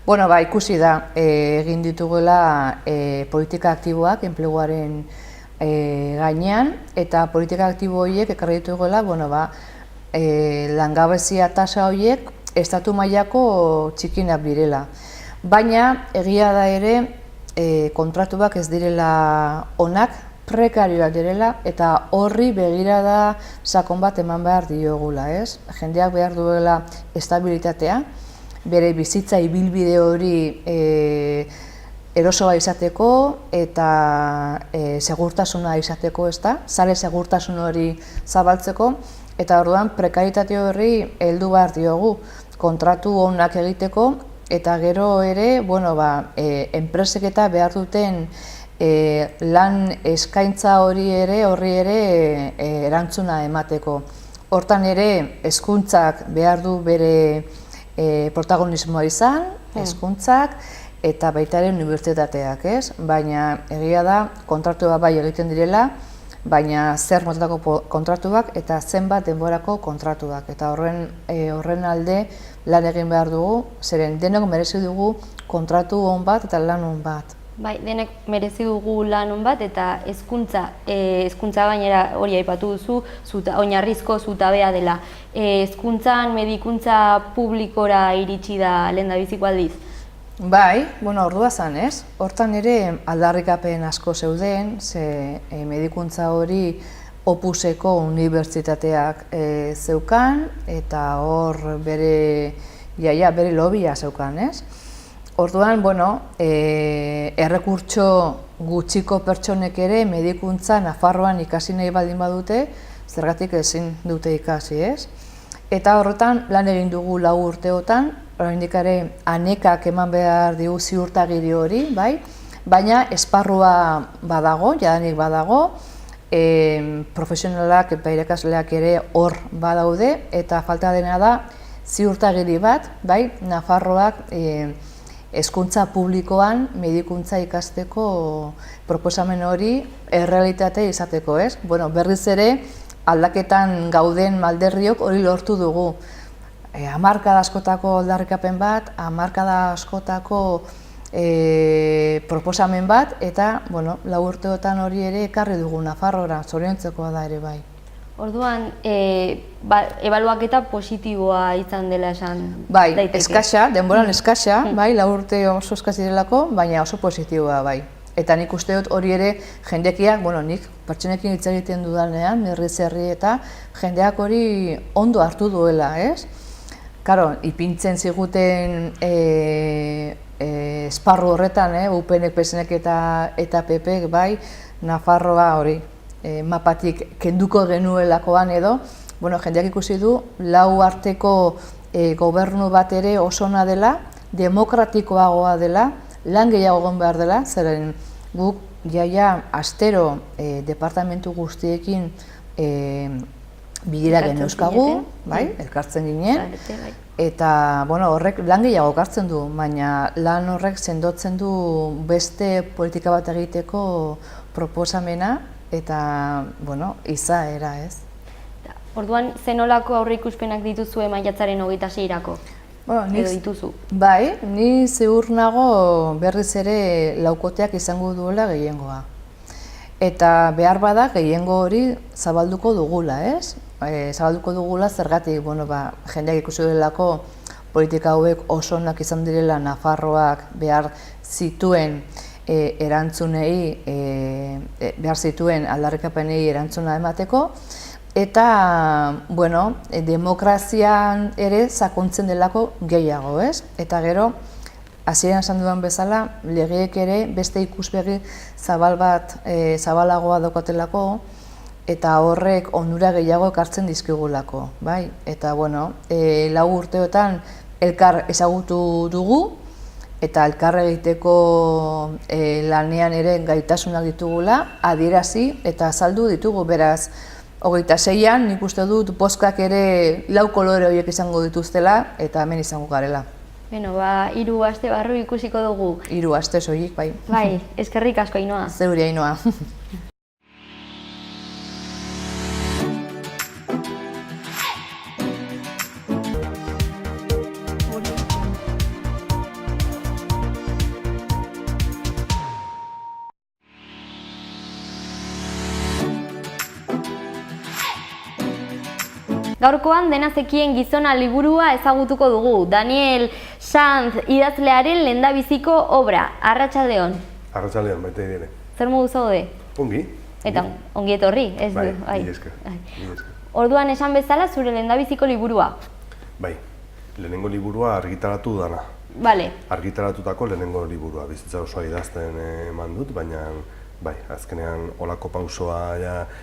Ikusi da, egin dituguela politika aktiboak enpleguaren gainean, eta politika aktibo horiek ekarri dituguela, langabezia tasa horiek estatu mailako txikinak direla. Baina, egia da ere, kontratuak ez direla onak, prekarioak direla, eta horri begirada sakon bat eman behar diogula, ez? Jendeak behar duela estabilitatea, bere bizitza ibilbide hori erosoa izateko eta segurtasuna izateko, ez da? Sare segurtasun hori zabaltzeko, eta orduan prekaritate horri heldu behar diogu kontratu onak egiteko, eta gero ere, enpresek eta behar duten lan eskaintza horri ere erantzuna emateko. Hortan ere, hezkuntzak behar du bere protagonismoa izan, hezkuntzak, eta baita ere unibertsitateak, ez? Baina egia da, kontratuak bai egiten direla, baina zer motatako kontratuak eta zenbat denborako kontratuak. Eta horren alde lan egin behar dugu, zeren denok merezi dugu kontratu on bat eta lan on bat. Bai, denek merezi dugu lan on bat eta hezkuntza gainera hori aipatu duzu, oinarrizko zutabea dela. Hezkuntzan, medikuntza publikora iritsi da lehendabiziko aldiz? Bai, ordua zan, ez? Hortan ere aldarrikapen asko zeuden, ze medikuntza hori Opuseko unibertsitateak zeukan, eta hor bere lobia zeukan, ez? Orduan, errekurtso gutxiko pertsonek ere medikuntza Nafarroan ikasi nahi baldin badute, zergatik ezin dute ikasi, ez? Eta horretan lan egin dugu 4 urteotan, oraindik ere anekak eman behar digu ziurtagiri hori, bai? Baina esparrua badago, jadanik badago, profesionalak eta irakasleak ere hor badaude, eta falta dena da ziurtagiri bat, bai? Nafarroak hezkuntza publikoan medikuntza ikasteko proposamen hori errealitate izateko, ez? Berriz ere aldaketan gauden alderdiok hori lortu dugu. Hamarkada askotako aldarrikapen bat, hamarkada askotako proposamen bat, eta 4 urteotan hori ere ekarri dugu Nafarrora, zoriontzekoa da ere bai. Orduan, ebaluaketa positiboa izan dela esan daiteke? Bai, eskasa, denboran eskasa, bai, 4 urte oso eskas direlako, baina oso positiboa bai. Eta nik uste dut hori ere jendekiak, nik pertsonekin hitz egiten dudanean, herri eta jendeak hori ondo hartu duela, ez? Karo, ipintzen ziguten esparru horretan, UPNek, PSNek eta PPek, bai, Nafarroa hori, mapatik kenduko genuelakoan edo, jendeak ikusi du, 4 arteko gobernu bat ere oso ona dela, demokratikoagoa dela, lan gehiago egon behar dela, zeren guk astero departamentu guztiekin bilera geneuzkagu, elkartzen ginen, eta horrek lan gehiago ekartzen du, baina lan horrek sendotzen du beste politika bat egiteko proposamena eta izaera, ez? Orduan, zenolako aurreikuspenak dituzue maiatzaren 26-erako? Edo dituzu? Bai, ni ziur nago berriz ere laukoteak izango duela gehiengoa. Eta behar bada gehiengo hori zabalduko dugula, ez? Zabalduko dugula zergatik, jendeak ikusi delako politika hauek oso onak izan direla Nafarroak behar zituen erantzunei, behar zituen aldarrikapenei erantzuna emateko, eta, demokrazian ere sakontzen delako gehiago, ez? Eta gero, hasieran esan dudan bezala, legeek ere beste ikuspegi zabalagoa daukatelako, eta horrek onura gehiago ekartzen dizkigulako, bai? Eta, 4 urteotan elkar ezagutu dugu, eta elkar egiteko lanean ere gaitasunak ditugula, adierazi eta azaldu ditugu, beraz, 26an nik uste dut bozkak ere 4 kolore horiek izango dituztela, eta hemen izango garela. 3 aste barru ikusiko dugu. 3 aste soilik, bai. Bai, eskerrik asko, Ainhoa. Zeuri, Ainhoa. Gaurkoan Dena Zekien Gizona liburua ezagutuko dugu. Daniel Sanz idazlearen lehendabiziko obra. Arratsaldeon. Arratsaldeon, baita ere. Zer modu zaude? Ongi. Eta ongi etorri, ez du? Bai, mila esker. Orduan esan bezala zure lehendabiziko liburua. Bai, lehenengo liburua argitaratu dana. Bale. Argitaratutako lehenengo liburua. Bizitza osoa idazten eman dut, baina bai, azkenean olako pausoa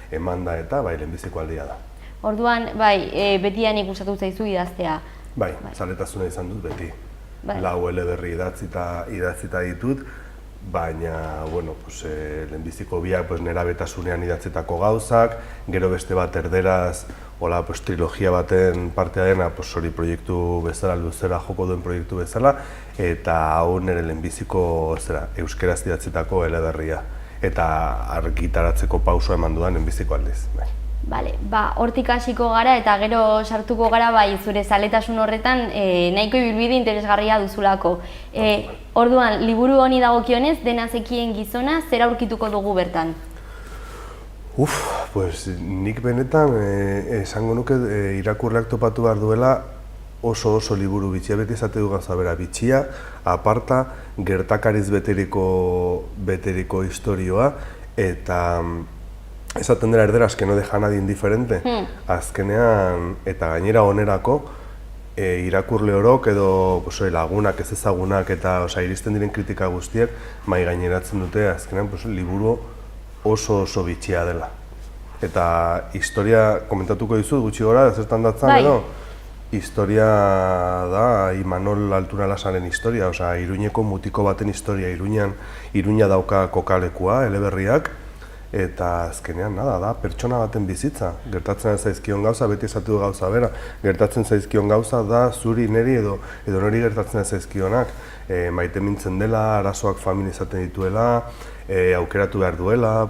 eman da eta bai, lehenbiziko aldia da. Orduan, bai, betian gustatu zaizu idaztea. Bai, zaletasuna izan dut beti. 4 eleberri idatzita ditut, baina, lehenbiziko biak nerabetasunean idatzitako gauzak, gero beste bat erderaz, trilogia baten partea dena, hori proiektu bezala, luzera joko duen proiektu bezala, eta hau nire lehenbiziko euskeraz idatzitako eleberria, eta argitaratzeko pausoa eman dudan lehenbiziko aldiz. Bale, hortik hasiko gara eta gero sartuko gara bai zure zaletasun horretan nahiko ibilbide interesgarria duzulako. Orduan, liburu honi dagokionez, Dena zekien gizona, zer aurkituko dugu bertan? Pues nik benetan esango nuke irakurleak topatu behar duela oso liburu bitxia, beti izate du gauza bera, bitxia, aparta, gertakariz beteriko historioa, eta esaten dela erderaz, que no deja nadie indiferente, azkenean, eta gainera onerako, irakurle orok edo lagunak, ez ezagunak, eta iristen diren kritika guztiak, mai gaineratzen dute, azkenean liburu oso bitxia dela. Eta historia, komentatuko dizut, gutxi gora, zertan datzan edo, historia da Imanol Altura Lasaren historia, Iruñeko mutiko baten historia, Iruña dauka kokalekua, eleberriak, eta azkenean da pertsona baten bizitza. Gertatzen zaizkion gauza, beti esatu gauza bera, gertatzen zaizkion gauza da zuri neri edo nori gertatzen zaizkionak. Maite mintzen dela, arazoak familia izaten dituela, aukeratu behar duela,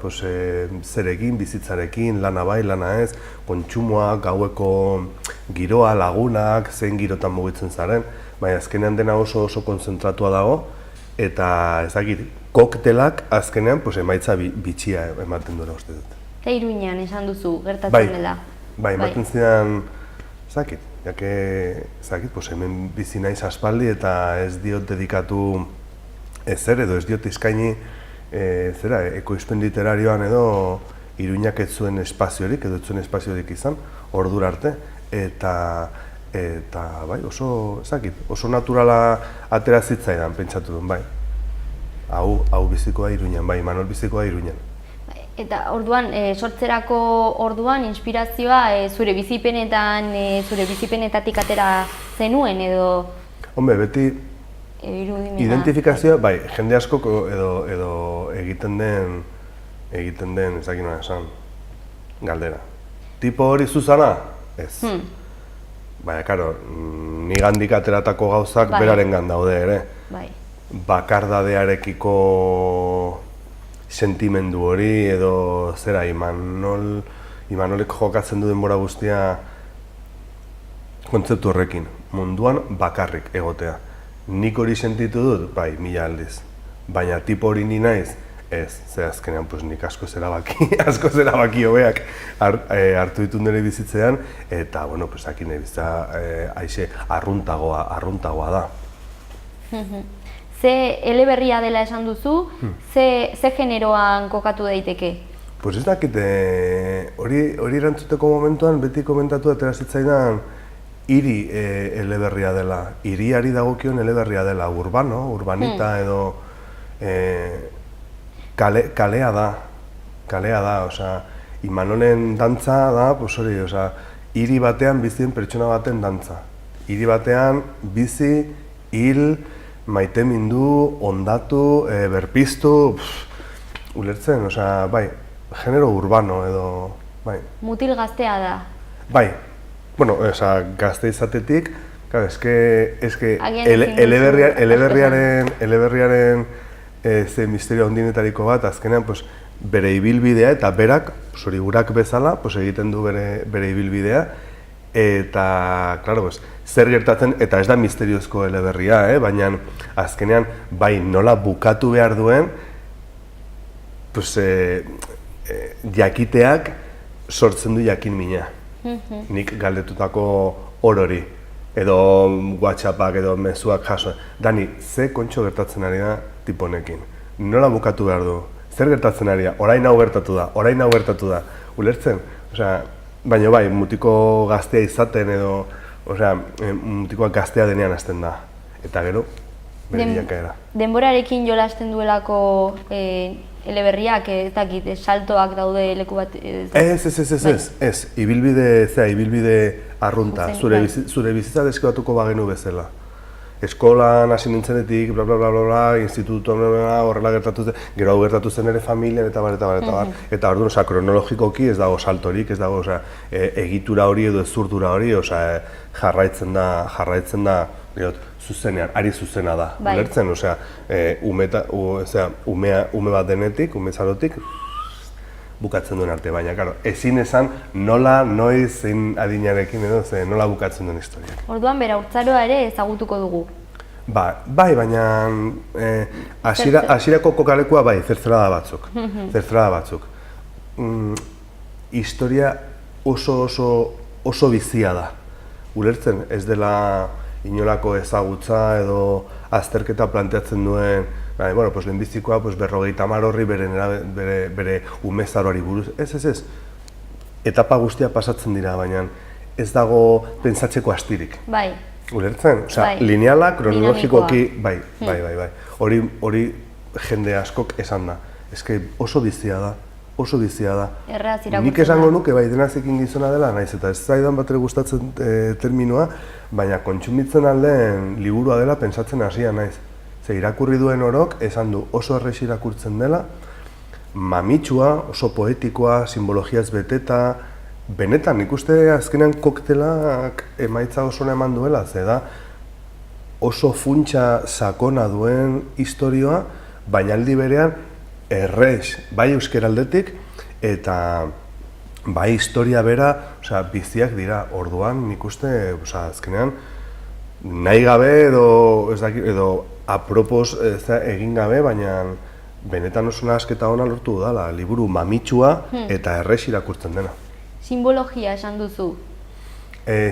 zer egin, bizitzarekin, lana bai, lana ez, kontsumoak, gaueko giroa, lagunak, zein girotan mugitzen zaren, baina azkenean dena oso konzentratua dago, eta ezagir, koktelak azkenean emaitza bitxia ematen duela uste dut. Eta Iruñan esan duzu, gertatzen dela? Bai, ematen zidan, ezakit, hemen bizi naiz aspaldi eta ez diot dedikatu ezer edo ez diot eskaini ekoizpen literarioan edo Iruñak ez zuen espaziorik edo ez zuen espaziorik izan, ordura arte, eta bai, oso naturala atera zitzaidan pentsatu duen, bai. Hau bizikoa Iruñan, bai, Imanol bizikoa Iruñan. Eta orduan, sortzerako orduan, inspirazioa zure bizipenetatik atera zenuen edo... Hombre, beti identifikazioa, bai, jende askok edo egiten den, ez dakit nola esan, galdera. Tipo hori zuzana? Ez. Baina, karo, nigandik ateratako gauzak berarengan daude ere. Bakardadearekiko sentimendu hori edo zera Imanolek jokatzen du denbora guztia kontzeptu horrekin, munduan bakarrik egotea. Nik hori sentitu dut, bai, 1000 aldiz, baina tipo hori ni naiz, ez, ze azkenean nik askoz erabaki hobeak hartu ditut nire bizitzean, eta, aki nahi bizitza aixe arruntagoa da. Ze eleberria dela esan duzu, ze generoan kokatu daiteke? Pues ez dakit, hori erantzuteko momentuan beti komentatu atera zitzaidan hiri eleberria dela, hiriari dagokion eleberria dela, urbanita edo kalea da, Imanolen dantza da, hiri batean bizien pertsona baten dantza. Hiri batean bizi, hil, maitemindu, ondatu, berpiztu, ulertzen, bai, genero urbano edo, bai. Mutil gaztea da. Bai, gazte izatetik, eske eleberriaren ze misterio handinetariko bat, azkenean bere ibilbidea eta berak, gurak bezala, egiten du bere ibilbidea, eta, klaro, zer gertatzen, eta ez da misteriozko eleberria, baina azkenean, bai, nola bukatu behar duen, jakiteak sortzen du jakin mina. Nik galdetutako orori, edo WhatsAppak edo mezuak jaso. Dani, ze kontxo gertatzen ari da tiponekin? Nola bukatu behar du? Zer gertatzen ari da? Orain hau gertatu da. Ulertzen? Baina bai, mutiko gaztea izaten edo, mutikoak gaztea denean hasten da. Eta gero, bere bilakaera. Denborarekin jolasten duelako eleberriak, ez dakit, saltoak daude leku bat... Ez, ibilbide arrunta, zure bizitza deskibatuko bagenu bezala. Eskolan hasi nintzenetik, institutu horrela gertatu zen, gero hau gertatu zen ere familian, eta bar. Eta orduan, kronologikoki ez dago saltorik, ez dago egitura hori edo ezurdura hori, jarraitzen da, zuzenean, ari zuzena da, ulertzen, ume bat denetik, ume zarotik, bukatzen duen arte, baina, karo, ezin esan nola, noiz, zein adinarekin edo, nola bukatzen duen historiak. Orduan, bera, haurtzaroa ere ezagutuko dugu. Bai, baina hasierako kokalekua bai, zertzerada batzuk. Historia oso bizia da. Ulertzen, ez dela inolako ezagutza edo azterketa planteatzen duen, lehenbizikoa 50 horri bere umezaroari buruz. Ez. Etapa guztia pasatzen dira, baina ez dago pentsatzeko astirik. Bai. Ulertzen? Lineala, kronologikoki, bai. Hori jende askok esan da. Oso bizia da. Erraz irakurtzen da. Nik esango nuke, bai, denazekin gizona dela, naiz eta ez zaidan bat ere gustatzen terminoa, baina kontsumitzen aldeen liburua dela pentsatzen hasia naiz. Irakurri duen orok, esan du oso errez irakurtzen dela, mamitsua, oso poetikoa, simbologiaz beteta, benetan, nik uste azkenean koktelak emaitza oso eman duela, ze da oso funtsa sakona duen historioa, baina aldi berean errez, bai euskeraldetik, eta bai historia bera, biziak dira, orduan nik uste azkenean nahi gabe edo apropos egin gabe, baina benetan oso nahasketa ona lortu dudala, liburu mamitsua eta errez irakurtzen dena. Simbologia esan duzu?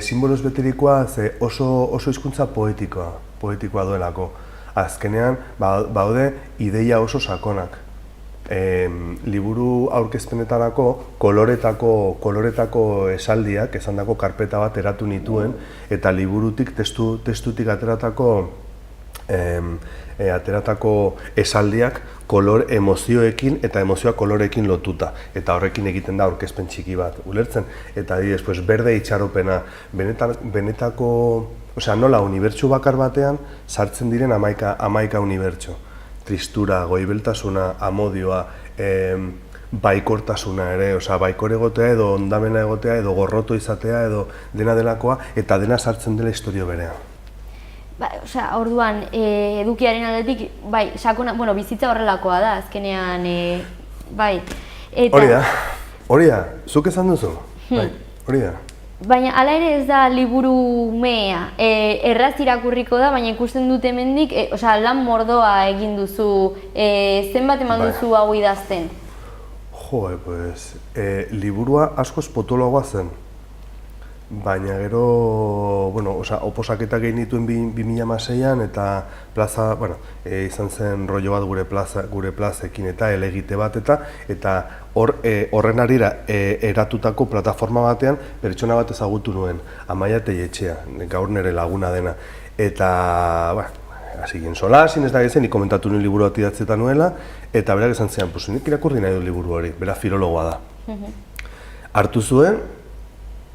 Simboloz beterikoa oso hizkuntza poetikoa duelako. Azkenean, baude ideia oso sakonak. Liburu aurkezpenetarako koloretako esaldiak, esandako karpeta bat eratu nituen, eta liburutik, testutik ateratako esaldiak emozioekin eta emozioa koloreekin lotuta. Eta horrekin egiten da aurkezpen txiki bat, ulertzen? Eta adibidez, berde itxaropena, benetako, nola, unibertsu bakar batean sartzen diren 11 unibertsu. Tristura, goibeltasuna, amodioa, baikortasuna ere, baikor egotea edo ondamena egotea edo gorroto izatea edo dena delakoa eta dena sartzen dela historio berean. Orduan, edukiaren aldetik, bai, sakona, bizitza horrelakoa da, azkenean, bai. Hori da, zuk esan duzu, bai, hori da. Baina, hala ere ez da liburu mea, erraz irakurriko da, baina ikusten dut hemendik, lan mordoa egin duzu, zenbat eman duzu hau idazten? Liburua askoz potoloagoa zen. Baina gero, oposaketak egin dituen 2006an eta plaza, izan zen rollo bat gure plazekin eta elegite bat eta horren arira eratutako plataforma batean pertsona bat ezagutu nuen, Amaia Telletxea, gaur nire laguna dena. Eta, hasi gien solasin, ez da gezen, nik komentatu nuen liburu bat idatzeta nuela, eta berak esan zean, nik irakurri nahi du liburu hori, bera filologoa da. Hartu zuen,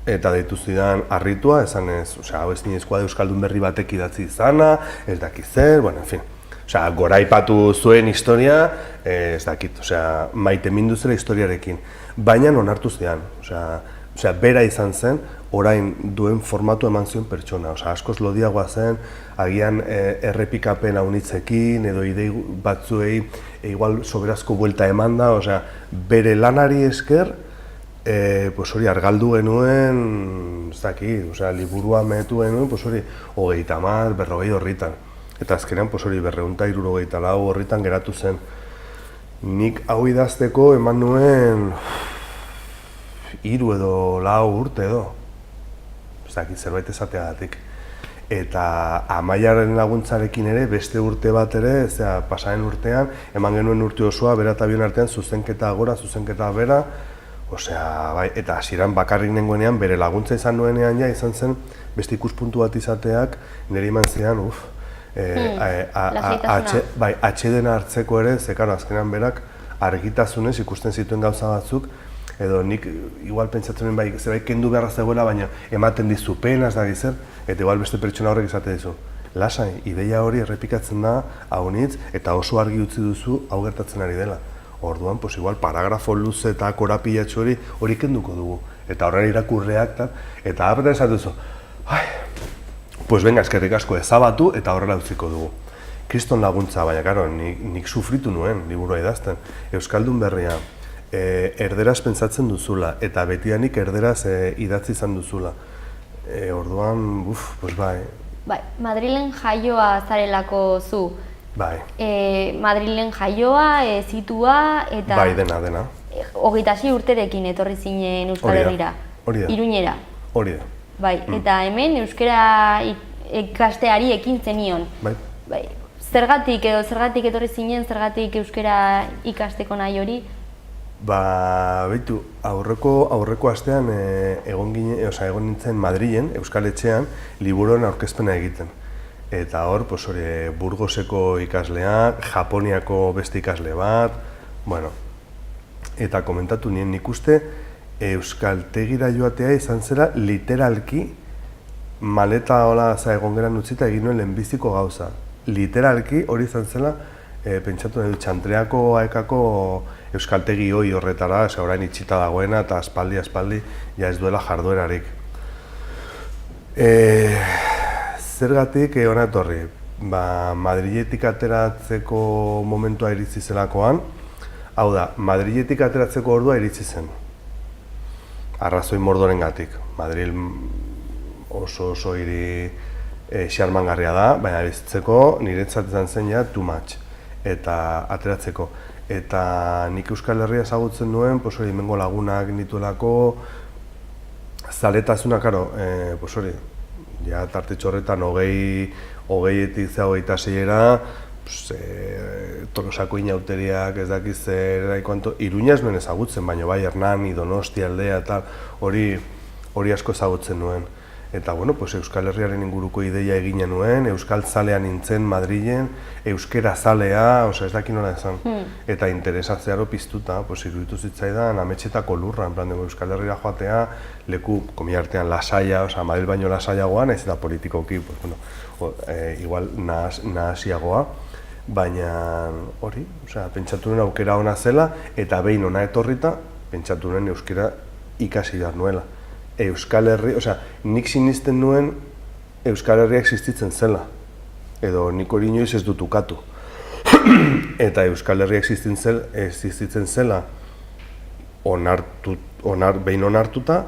eta deitu zidan harritua, esan ez, hau ez nizkoa da euskaldun berri batek idatzi izana, ez dakit zer, en fin. Goraipatu zuen historia, ez dakit, maite mindu zela historiarekin. Baina onartu zidan, bera izan zen, orain duen formatu eman zion pertsona. Askoz lodiagoa zen, agian errepikapen haunitzekin, edo idei batzuei igual soberazko buelta eman da, bere lanari esker, hori argaldu genuen, ez dakit, liburua mehetu genuen, hori 30, 40 horritan. Eta azkenean, hori 264 horritan geratu zen. Nik hau idazteko eman nuen 3 edo 4 urte edo. Ez dakit, zerbait esateagatik. Eta Amaiaren laguntzarekin ere, beste urte bat ere, pasaren urtean, eman genuen urte osoa, bera eta bion artean, zuzenketa gora, zuzenketa bera, eta hasieran bakarrik nengoenean, bere laguntza izan nuenean izan zen, beste ikuspuntu bat izateak, nire iman zean, atxedena hartzeko ere, azkenean berak argitasunez ikusten zituen gauza batzuk, edo nik igual pentsatzen nuen zerbait kendu beharra zegoela, baina ematen dizu pena, ez da gizer, eta igual beste pertsona horrek izate dizu. Lasai, ideia hori errepikatzen da, haunitz, eta oso argi utzi duzu hau gertatzen ari dela. Orduan, igual, paragrafo luze eta korapilatxo hori kenduko dugu. Eta horren irakurreak, eta apetan esatu duzu, venga, eskerrik asko ezabatu eta horrela utziko dugu. Kriston laguntza, baina, nik sufritu nuen liburua idazten. Euskaldun berria, erderaz pentsatzen duzula, eta betidanik erderaz idatzi izan duzula. Orduan, pues bai. Bai, Madrilen jaioa zarelako zu. Bai. Madrilen jaioa, hezitua, eta... Bai, dena. 26 urterekin etorri zinen Euskal Herrira. Hori da. Iruñera. Hori da. Bai, eta hemen euskara ikasteari ekin zenion. Bai. Bai, zergatik etorri zinen, zergatik euskara ikasteko nahi hori? Ba, beitu, aurreko astean egon nintzen Madrilen, Euskal Etxean, liburuan aurkezpena egiten. Eta hor, Burgoseko ikaslea, Japoniako beste ikasle bat, bueno, eta komentatu nien nik uste euskaltegira joatea izan zela literalki maleta hola egon geran utzita egin nuen lehenbiziko gauza. Literalki hori izan zela pentsatu nahi du Txantreako aekako euskaltegi hoi horretara, orain itxita dagoena eta aspaldi ja ez duela jarduerarik. Zergatik hona etorri? Madriletik ateratzeko momentua iritsi zelakoan, hau da, Madriletik ateratzeko ordua iritsi zen. Arrazoi mordorengatik. Madril oso hiri xarmangarria da, baina bizitzeko niretzat izan zen ja too much. Eta ateratzeko. Eta nik Euskal Herria ezagutzen nuen, hemengo lagunak nituelako, zaletasuna, karo, ja tartetxo horretan 20etik 26era, Tolosako inauteriak, ez dakiz zer, Iruña ez nuen ezagutzen, baina bai Hernani, Donostia aldea eta hori asko ezagutzen nuen. Eta Euskal Herriaren inguruko ideia egina nuen, Euskal zalea nintzen Madrilen, euskera zalea, ez dakin nola esan. Eta interesatzearo piztuta, iruditu zitzaidan ametxetako lurra, Euskal Herrira joatea, leku komiartean lasaia, Madril baino lasaiagoa, nahiz eta politikoki, igual nahasiagoa. Baina hori, pentsatu nuen aukera ona zela, eta behin ona etorrita, pentsatu nuen euskera ikasi behar nuela. Euskal Herri, nik sinisten nuen Euskal Herria existitzen zela, edo nik hori inoiz ez dut ukatu. Eta Euskal Herria existitzen zela, behin onartuta,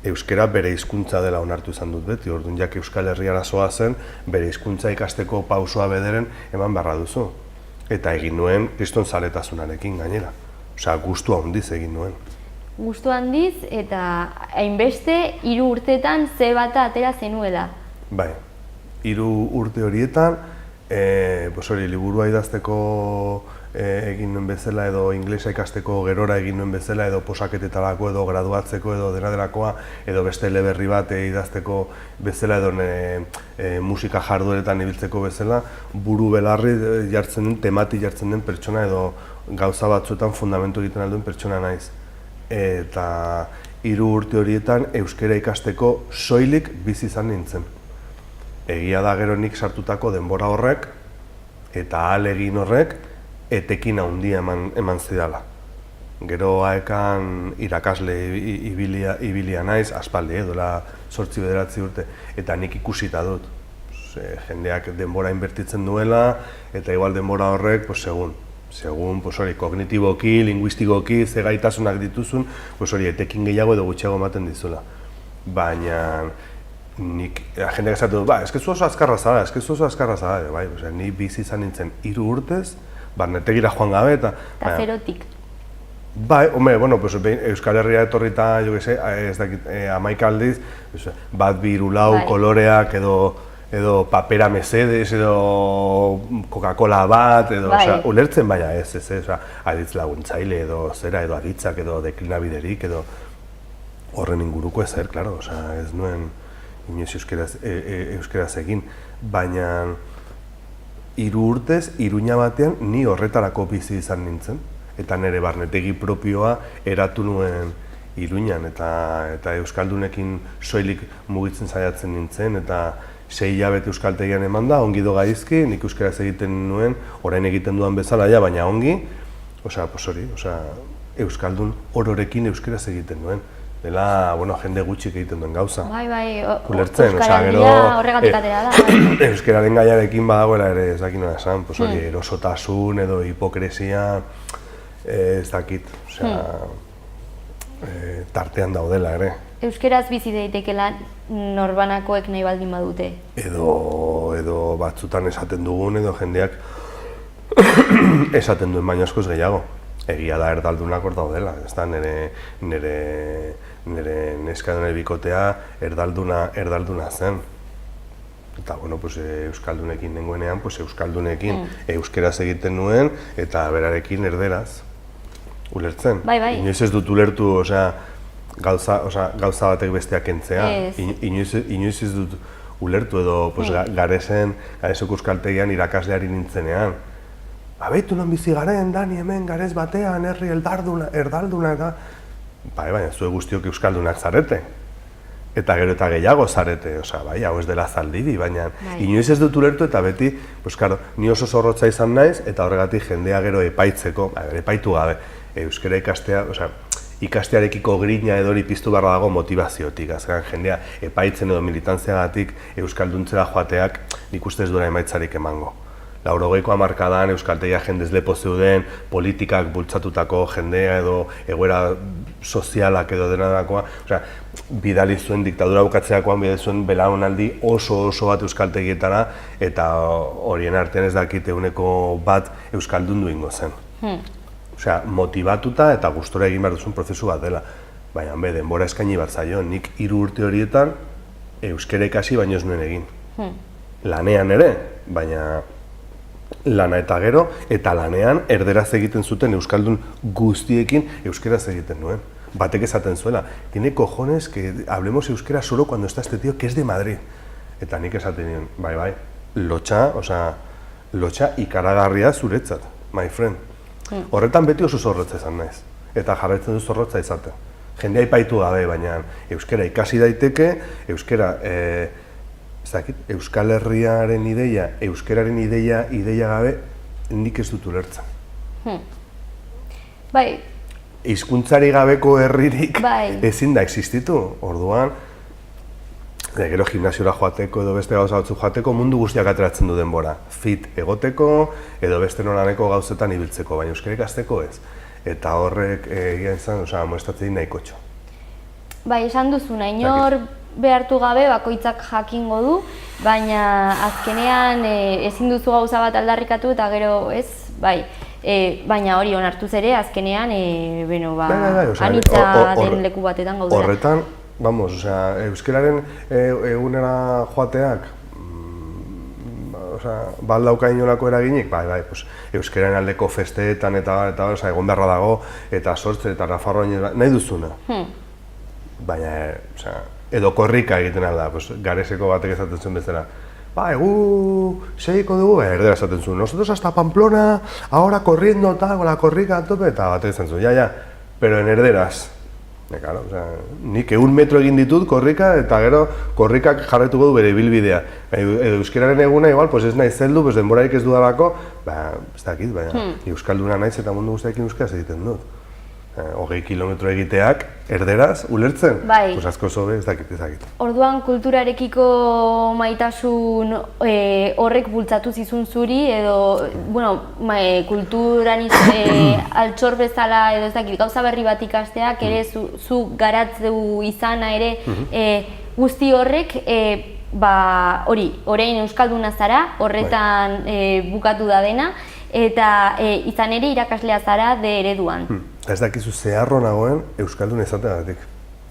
euskera bere hizkuntza dela onartu izan dut beti, orduan jak Euskal Herriara zoa zen, bere hizkuntza ikasteko pausoa bederen eman beharra duzu. Eta egin nuen kriston zaletasunarekin gainera, gustua handiz egin nuen. Gustu handiz eta hainbeste 3 urteetan ze bata atera zenuela. Bai, 3 urte horietan, liburua idazteko egin nuen bezala edo inglesa ikasteko gerora egin nuen bezala edo posaketetarako edo graduatzeko edo dena-delakoa edo beste eleberri bat idazteko bezala edo musika jardueretan ibiltzeko bezala buru belarri jartzen den, temati jartzen den pertsona edo gauza batzuetan fundamentu egiten alduen pertsona naiz. Eta 3 urte horietan euskera ikasteko soilik bizi izan nintzen. Egia da gero nik sartutako denbora horrek eta ahalegin horrek etekin handia eman zidala. Gero aekan irakasle ibilia naiz, aspaldi, dola 8-9 urte, eta nik ikusita dut. Jendeak denbora inbertitzen duela, eta igual denbora horrek, segun, kognitiboki, linguistikoki, ze gaitasunak dituzun, etekin gehiago edo gutxiago ematen dizula. Baina nik, jendeak esatu dut, eske zu oso azkarra zara, bai, ni bizi izan nintzen 3 urtez, barnetegira joan gabe eta... Eta zerotik. Bai, Euskal Herria etorrita, ez dakit, 11 aldiz, bat, 2, 3, 4 koloreak edo papera Mercedes edo Coca-Cola bat, edo, ulertzen baina ez, aditz laguntzaile edo zera, edo aditzak edo deklinabiderik edo horren inguruko ezer, klaro, ez nuen inoiz euskeraz egin, baina 3 urtez, Iruña batean, ni horretarako bizi izan nintzen, eta nire barnetegi propioa eratu nuen Iruñan, eta euskaldunekin soilik mugitzen saiatzen nintzen, eta 6 hilabete euskaltegian eman da, ongi do gaizki, nik euskeraz egiten nuen, orain egiten dudan bezala, baina ongi, euskaldun ororekin euskeraz egiten nuen. Dela, jende gutxik egiten duen gauza. Bai, Euskal Herria horregatik atera da. Euskararen gaiarekin badagoela ere ez dakit nola esan, erosotasun edo hipokresia, ez dakit, tartean daudela ere. Euskeraz bizi daitekela norbanakoek nahi baldin badute. Edo batzutan esaten dugun, edo jendeak esaten duen baino askoz gehiago. Egia da erdaldunak hor daudela, ez da, nire neskadune bikotea erdalduna zen. Eta, bueno, euskaldunekin nengoenean, euskaldunekin euskeraz egiten nuen, eta berarekin erderaz. Ulertzen? Bai. Inoiz ez dut ulertu, gauza batek besteak kentzea. Inoiz ez dut ulertu edo Gareseko euskaltegian irakasleari nintzenean. Abeitu non bizi garen, Dani, hemen Gares batean, herri erdalduna eta... Baina, zue guztiok euskaldunak zarete. Eta gero eta gehiago zarete, hau ez dela zaldiri, baina inoiz ez dut ulertu eta beti, ni oso zorrotza izan naiz eta horregatik jendea gero epaitzeko, epaitu gabe, euskara ikastearekiko grina edo hori piztu barra dago motivaziotik, azkenean jendea epaitzen edo militantziagatik euskalduntzera joateak nik uste ez duela emaitzarik emango. 80ko hamarkadan euskaltegia jendez lepo zeuden, politikak bultzatutako jendea edo egoera sozialak edo denadakoa, bidali zuen diktadura bukatzeakoan bidali zuen belaunaldi oso bat euskaltegietara eta horien artean ez dakit 1% euskaldundu ingo zen. Motivatuta eta gustora egin behar duzun prozesu bat dela. Baina, denbora eskaini bat zaio, nik 3 urte horietan euskara ikasi baino ez nuen egin. Lanean ere, baina lana eta gero, eta lanean erderaz egiten zuten euskaldun guztiekin euskeraz egiten nuen. Batek esaten zuela, tiene cojones que hablemos euskera solo cuando está este tío que es de Madrid. Eta nik esaten nien, bai, lotxa ikaragarria zuretzat, my friend. Horretan beti oso zorrotza izan naiz, eta jarraitzen du zorrotza izaten. Jendea ipaitu gabe, baina euskera ikasi daiteke, euskera, Euskal Herriaren ideia, euskeraren ideia gabe, nik ez dut ulertzen. Bai. Hizkuntzari gabeko herririk ezin da existitu, orduan, gero gimnasiora joateko edo beste gauza batzuk joateko mundu guztiak ateratzen du denbora. Fit egoteko edo beste nolaneko gauzetan ibiltzeko, baina euskara ikasteko ez. Eta horrek egia izan, amoestatzen nahiko txo. Bai, esan duzuna, inor behartu gabe bakoitzak jakingo du, baina azkenean ezin duzu gauza bat aldarrikatu eta gero ez, baina hori onartuz ere azkenean anitza den leku batetan gaudela. Horretan, euskararen egunera joateak baldauka inolako eraginik, euskararen aldeko festeetan eta egon beharra dago eta sortze eta Nafarroan nahi duzuna. Baina, edo korrika egiten alda, Gareseko batek esaten zuen bezala. Egu segiko dugu, erdera esaten zuen, nosotros hasta Pamplona, ahora corriendo, con la corrika a tope, eta batek esaten zuen, ya, pero en erderaz. Nik 1 metro egin ditut korrika, eta gero korrikak jarretuko du bere ibilbidea. Euskararen eguna, igual, ez nahi zeldu, denborarik ez dudalako, ez dakit, baina euskalduna naiz eta mundu guztiakin euskaraz egiten dut. 20 kilometro egiteak, erderaz, ulertzen? Bai. Asko zobe, ez dakit. Orduan, kulturarekiko maitasun horrek bultzatu zizun zuri, edo, kulturan altxor bezala, edo ez dakit, gauza berri bat ikasteak, ere zu garatzeu izana ere, guzti horrek, orain euskalduna zara, horretan bukatu da dena, eta izan ere irakaslea zara de ereduan. Ez dakizu zeharro nagoen euskaldun izateagatik.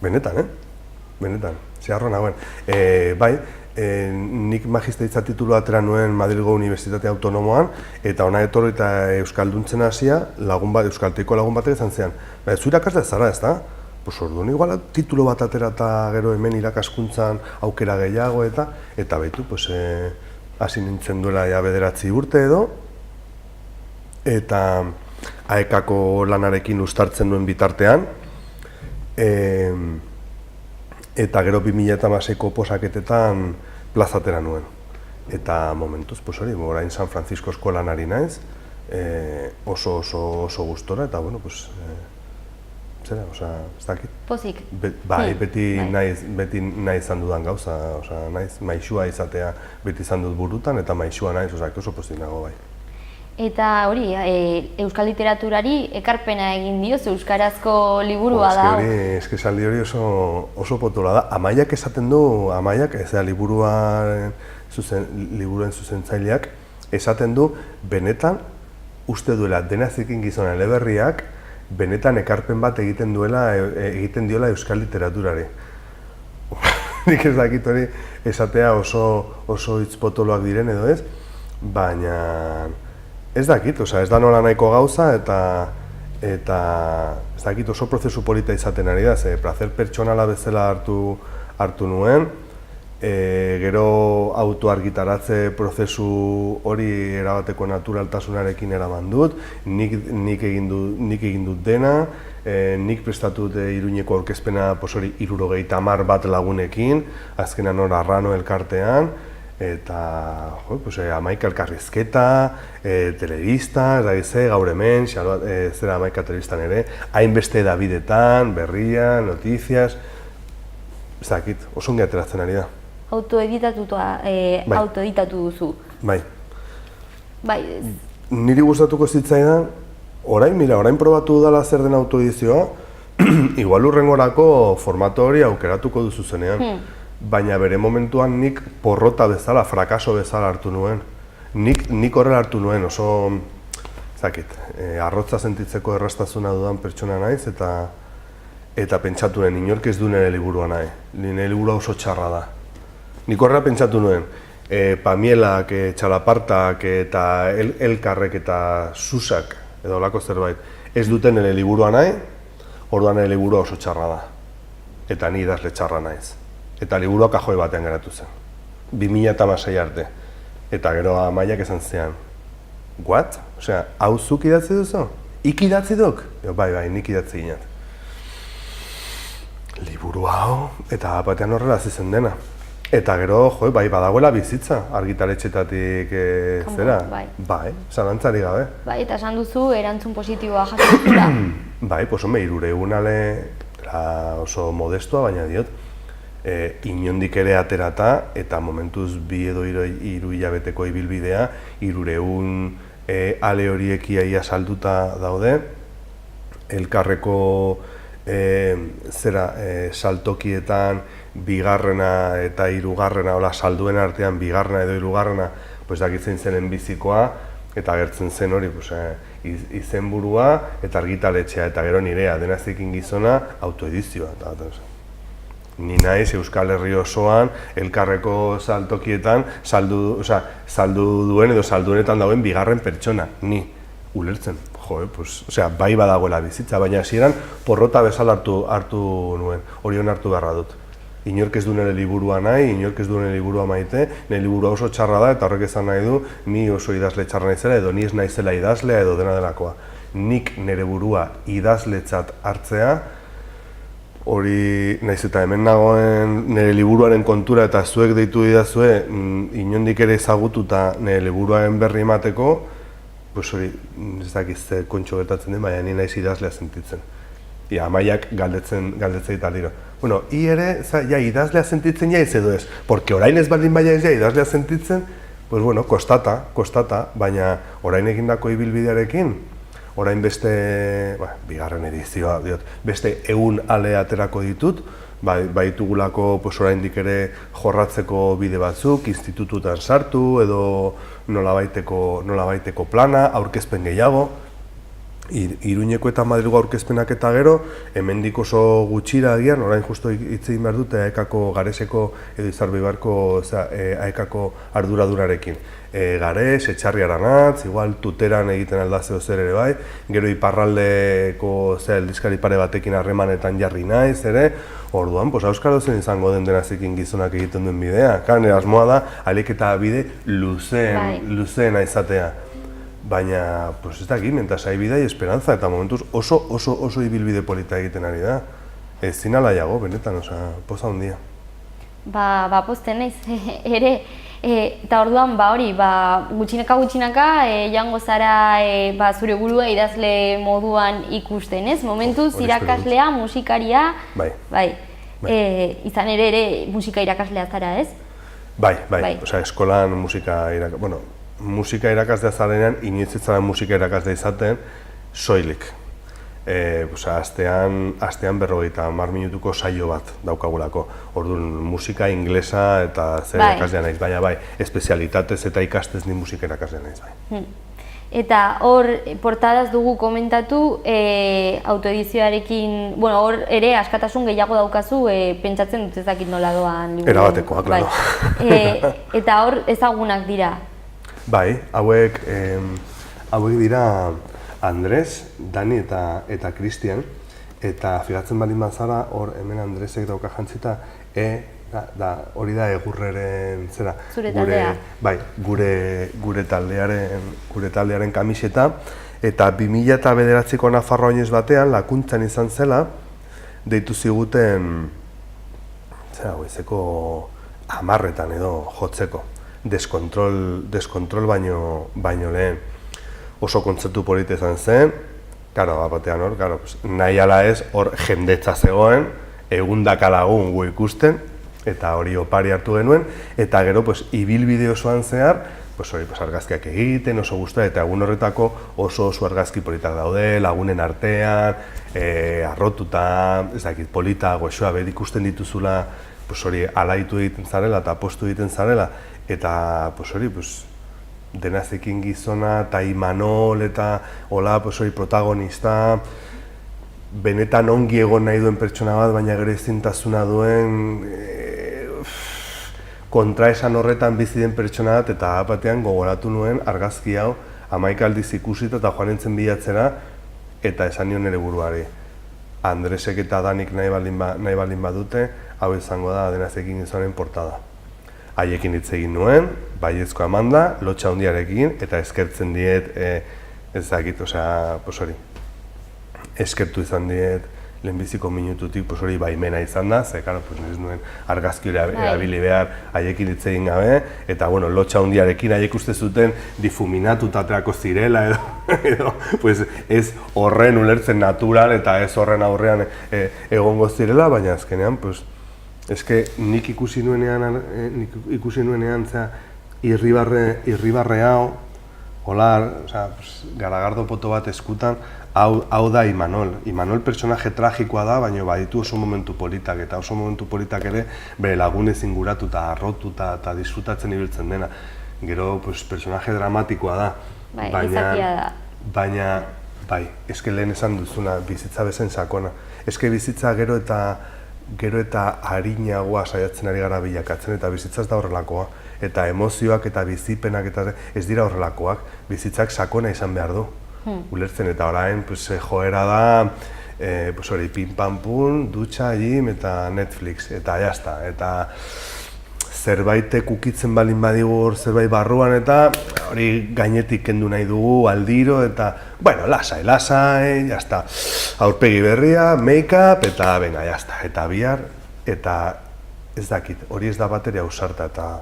Benetan, Benetan, zeharro nagoen. Nik magisteritza titulu atera nuen Madrilgo Unibertsitate Autonomoan, eta hona etorri eta euskalduntzen hasia euskalteiko lagun batek izan zean. Zu irakaslea zara, ez da? Orduan, igual titulu bat atera eta gero hemen irakaskuntzan aukera gehiago eta behitu, hasi nintzen duela 9 urte edo, eta AEKako lanarekin uztartzen nuen bitartean, eta gero 2016ko posaketetan plazatera nuen. Eta momentuz, orain San Franciscosko lanari naiz, oso gustora, eta ez dakit. Pozik? Beti nahi izan dudan gauza, naiz maixua izatea beti izan dut burutan, eta maixua naiz, oso pozik nago bai. Eta hori, euskal literaturari ekarpena egin dioz, euskarazko liburua da. Eske esaldi hori oso potola da. Amaiak esaten du, ez da liburuen zuzentzaileak, esaten du benetan uste duela Denazikin gizona eleberriak benetan ekarpen bat egiten diola euskal literaturari. Nik ez dakit hori esatea oso hitz potoloak diren edo ez, baina ez dakit, ez da nola nahiko gauza eta ez dakit oso prozesu polita izaten ari da, plazer pertsonala bezala hartu nuen, gero autoargitaratze prozesu hori erabateko naturaltasunarekin eraman dut, nik egin dut dena, nik prestatu dut Iruñeko aurkezpena 70 bat lagunekin, azkenan hor Arrano elkartean, eta Amaika elkarrizketa, telebista, gaur hemen, zera Amaika telebistan ere, hainbeste edabidetan, Berria, Notizias, ez dakit, oso ongi ateratzen ari da. Autoeditatu duzu. Bai. Niri gustatuko zitzaidan, orain probatu dudala zer den autoedizioa, igual hurrengorako formato hori aukeratuko duzu zenean. Baina bere momentuan nik porrota bezala, frakaso bezala hartu nuen. Nik horrela hartu nuen, oso, arrotza sentitzeko erraztasuna dudan pertsona naiz, eta pentsatu nuen, inork ez du nire liburua nahi. Nire liburua oso txarra da. Nik horrela pentsatu nuen, Pamielak, Txalapartak eta Elkarrek eta Susak, edo olako zerbait, ez duten nire liburua nahi, orduan nire liburua oso txarra da. Eta ni idazle txarra naiz. Eta liburua kajoi batean geratu zen. 2006 arte. Eta gero Amaiak esan zean, what? Osea, hau zuk idatzi duzu? Ik idatzi duk? Bai, nik idatzi ginat. Liburu hau, eta batean horrela zizen dena. Eta gero, bai, badagoela bizitza, argitaletxetatik zera. Bai, zalantzari gabe. Bai, eta esan duzu, erantzun positiboa jaso duzula. Bai, hombre, 300 ale oso modestua, baina diot, inondik ere aterata, eta momentuz 2 edo 3 hilabeteko ibilbidea, 300 ale horiek ia salduta daude, Elkarreko saltokietan, 2. eta 3. salduen artean 2. edo 3. dakitzen zenen bizikoa, eta agertzen zen hori izenburua eta argitaletxea, eta gero nirea, Denazikin gizona, autoedizioa. Ni naiz Euskal Herri osoan, Elkarreko saltokietan saldu duen edo salduenetan dauen 2. pertsona, ni, ulertzen. Bai badagoela bizitza, baina hasieran porrota bezala hartu nuen, hori hartu beharra dut. Inork ez du nire liburua nahi, inork ez du nire liburua maite, nire liburua oso txarra da, eta horrek esan nahi du, ni oso idazle txarra naizela, edo ni ez naizela idazlea, edo dena delakoa. Nik nire burua idazletzat hartzea, hori nahiz eta hemen nagoen nire liburuaren kontura eta zuek deitu didazue, inondik ere ezagututa nire liburuaren berri emateko, hori ez dakiz kontxo gertatzen den, baina ni naiz idazlea sentitzen. Amaiak galdetzen dit aldiro. Bueno, hi ere, idazlea sentitzen jaiz edo ez, porque orain ez baldin baina ez idazlea sentitzen, kostata, baina orain egindako ibilbidearekin, orain beste, 2. edizioa, beste 100 ale aterako ditut, baitugulako oraindik ere jorratzeko bide batzuk, institututan sartu edo nolabaiteko plana, aurkezpen gehiago. Iruñeko eta Madrilgo aurkezpenak eta gero, hemendik oso gutxira agian, orain justo hitz egin behar dute AEKako Gareseko edo Izarbibarko AEKako arduradurarekin. Gares, Etxarri Aranatz, igual Tuteran egiten aldazeo zer ere bai, gero iparraldeko aldizkari pare batekin harremanetan jarri naiz ere, orduan, auskalo zen izango den Denazikin gizonak egiten duen bidea. Nire asmoa da, ahalik eta bide luzeena izatea. Baina, ez dakit, mentas hai bidai esperantza, eta momentuz oso ibilbide polita egiten ari da. Ez zinalaiago, benetan, poza handia. Pozten naiz, ere, eta orduan, gutxinaka, jango zara zure burua idazle moduan ikusten, ez? Momentuz, irakaslea, musikaria, izan ere musika irakaslea zara, ez? Bai, eskolan musika irakaslea, musika irakaslea zarenean, inoiz ez zara musika irakaslea izaten, soilik. Astean 50 minutuko saio bat daukagulako. Orduan, musika inglesa eta zer irakaslea naiz, baina bai, espezialitatez eta ikastez ni musika irakaslea naiz, bai. Eta hor, portadaz dugu komentatu, autoedizioarekin, hor ere askatasun gehiago daukazu, pentsatzen dut ezakit nola doan liburu. Erabatekoa, klaro. Eta hor ezagunak dira? Bai, hauek dira Andres, Dani eta Cristian, eta fijatzen baldin bazara, hor hemen Andresek dauka jantzita, hori da egurreren zera. Zure taldea? Bai, gure taldearen kamiseta, eta 2009ko Nafarroa oinez batean, lakuntzan izan zela, deitu ziguten, goizeko 10 edo jotzeko, deskontrol baino lehen. Oso kontzeptu polita izan zen, batean hor, nahi ala ez, hor jendetza zegoen, egundaka lagun gu ikusten, eta hori opari hartu genuen, eta gero ibilbide osoan zehar, argazkiak egiten, oso guztua, eta egun horretako oso argazki politak daude, lagunen artean, arrotuta, ez dakit, polita, goxoa, ikusten dituzula, hori alaitu egiten zarela eta apostu egiten zarela, eta hori, Denazekin gizona eta Imanol eta hola, hori protagonista, benetan ongi egon nahi duen pertsona bat, baina gero ezintasuna duen kontraesan horretan bizi den pertsona bat, eta batean gogoratu nuen argazki hau 11 aldiz ikusita eta joan nintzen bilatzera, eta esan nion nire buruari. Andresek eta Danik nahi baldin badute, hau izango da Denazekin gizonen portada. Haiekin hitz egin nuen, baiezkoa eman da, lotxa handiarekin, eta eskertzen diet, hori, eskertu izan diet lehenbiziko minututik, hori baimena izan da, ze, ez nuen argazki erabili behar haiekin hitz egin gabe, eta, lotxa handiarekin haiek uste zuten difuminatuta aterako zirela, edo, ez horren ulertzen natural eta ez horren aurrean egongo zirela, baina azkenean, nik ikusi nuenean irribarre hau, garagardo poto bat eskutan, hau da Imanol. Imanol pertsonaje tragikoa da, baina baditu oso momentu politak, eta oso momentu politak ere bere lagunez inguratuta, arrotuta eta disfrutatzen ibiltzen dena. Gero, pertsonaje dramatikoa da. Baina, eske lehen esan duzuna, bizitza bezain sakona. Eske bizitza gero eta harinagoa saiatzen ari gara bilakatzen, eta bizitza ez da horrelakoa. Eta emozioak eta bizipenak eta ez dira horrelakoak, bizitzak sakona izan behar du. Ulertzen, eta orain joera da, hori pin-pam-pun, dutxa, gym eta Netflix, eta jazta. Eta zerbaitek ukitzen balin badigu hor zerbait barruan, eta hori gainetik kendu nahi dugu, aldiro, eta, lasai, jazta. Aurpegi berria, make-up, eta venga, jazta. Eta bihar, eta ez dakit, hori ez da bateria ausarta, eta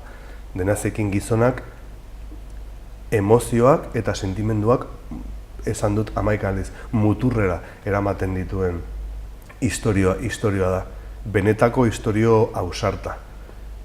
Denazekin gizonak emozioak eta sentimenduak, esan dut 11 aldiz, muturrera eramaten dituen istorioa da. Benetako istorio ausarta.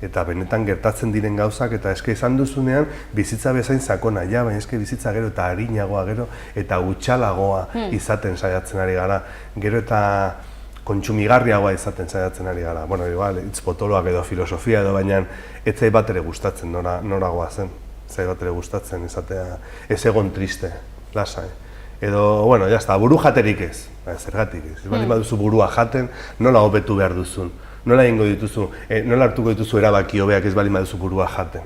Eta benetan gertatzen diren gauzak, eta eske esan duzunean bizitza bezain sakona, baina eske bizitza gero eta harinagoa gero eta utxalagoa izaten saiatzen ari gara. Gero eta kontsumigarriagoa izaten saiatzen ari gara. Igual, hitz potoloak edo filosofia edo, baina ez zait bat ere gustatzen noragoa zen. Zait bat ere gustatzen izatea, ez egon triste, lasai. Edo, jazta, buru jaterik ez, zergatik ez. Baldin baduzu burua jaten, nola hobetu behar duzun. Nola egingo dituzu, nola hartuko dituzu erabaki hobeak ez baldin baduzu burua jaten.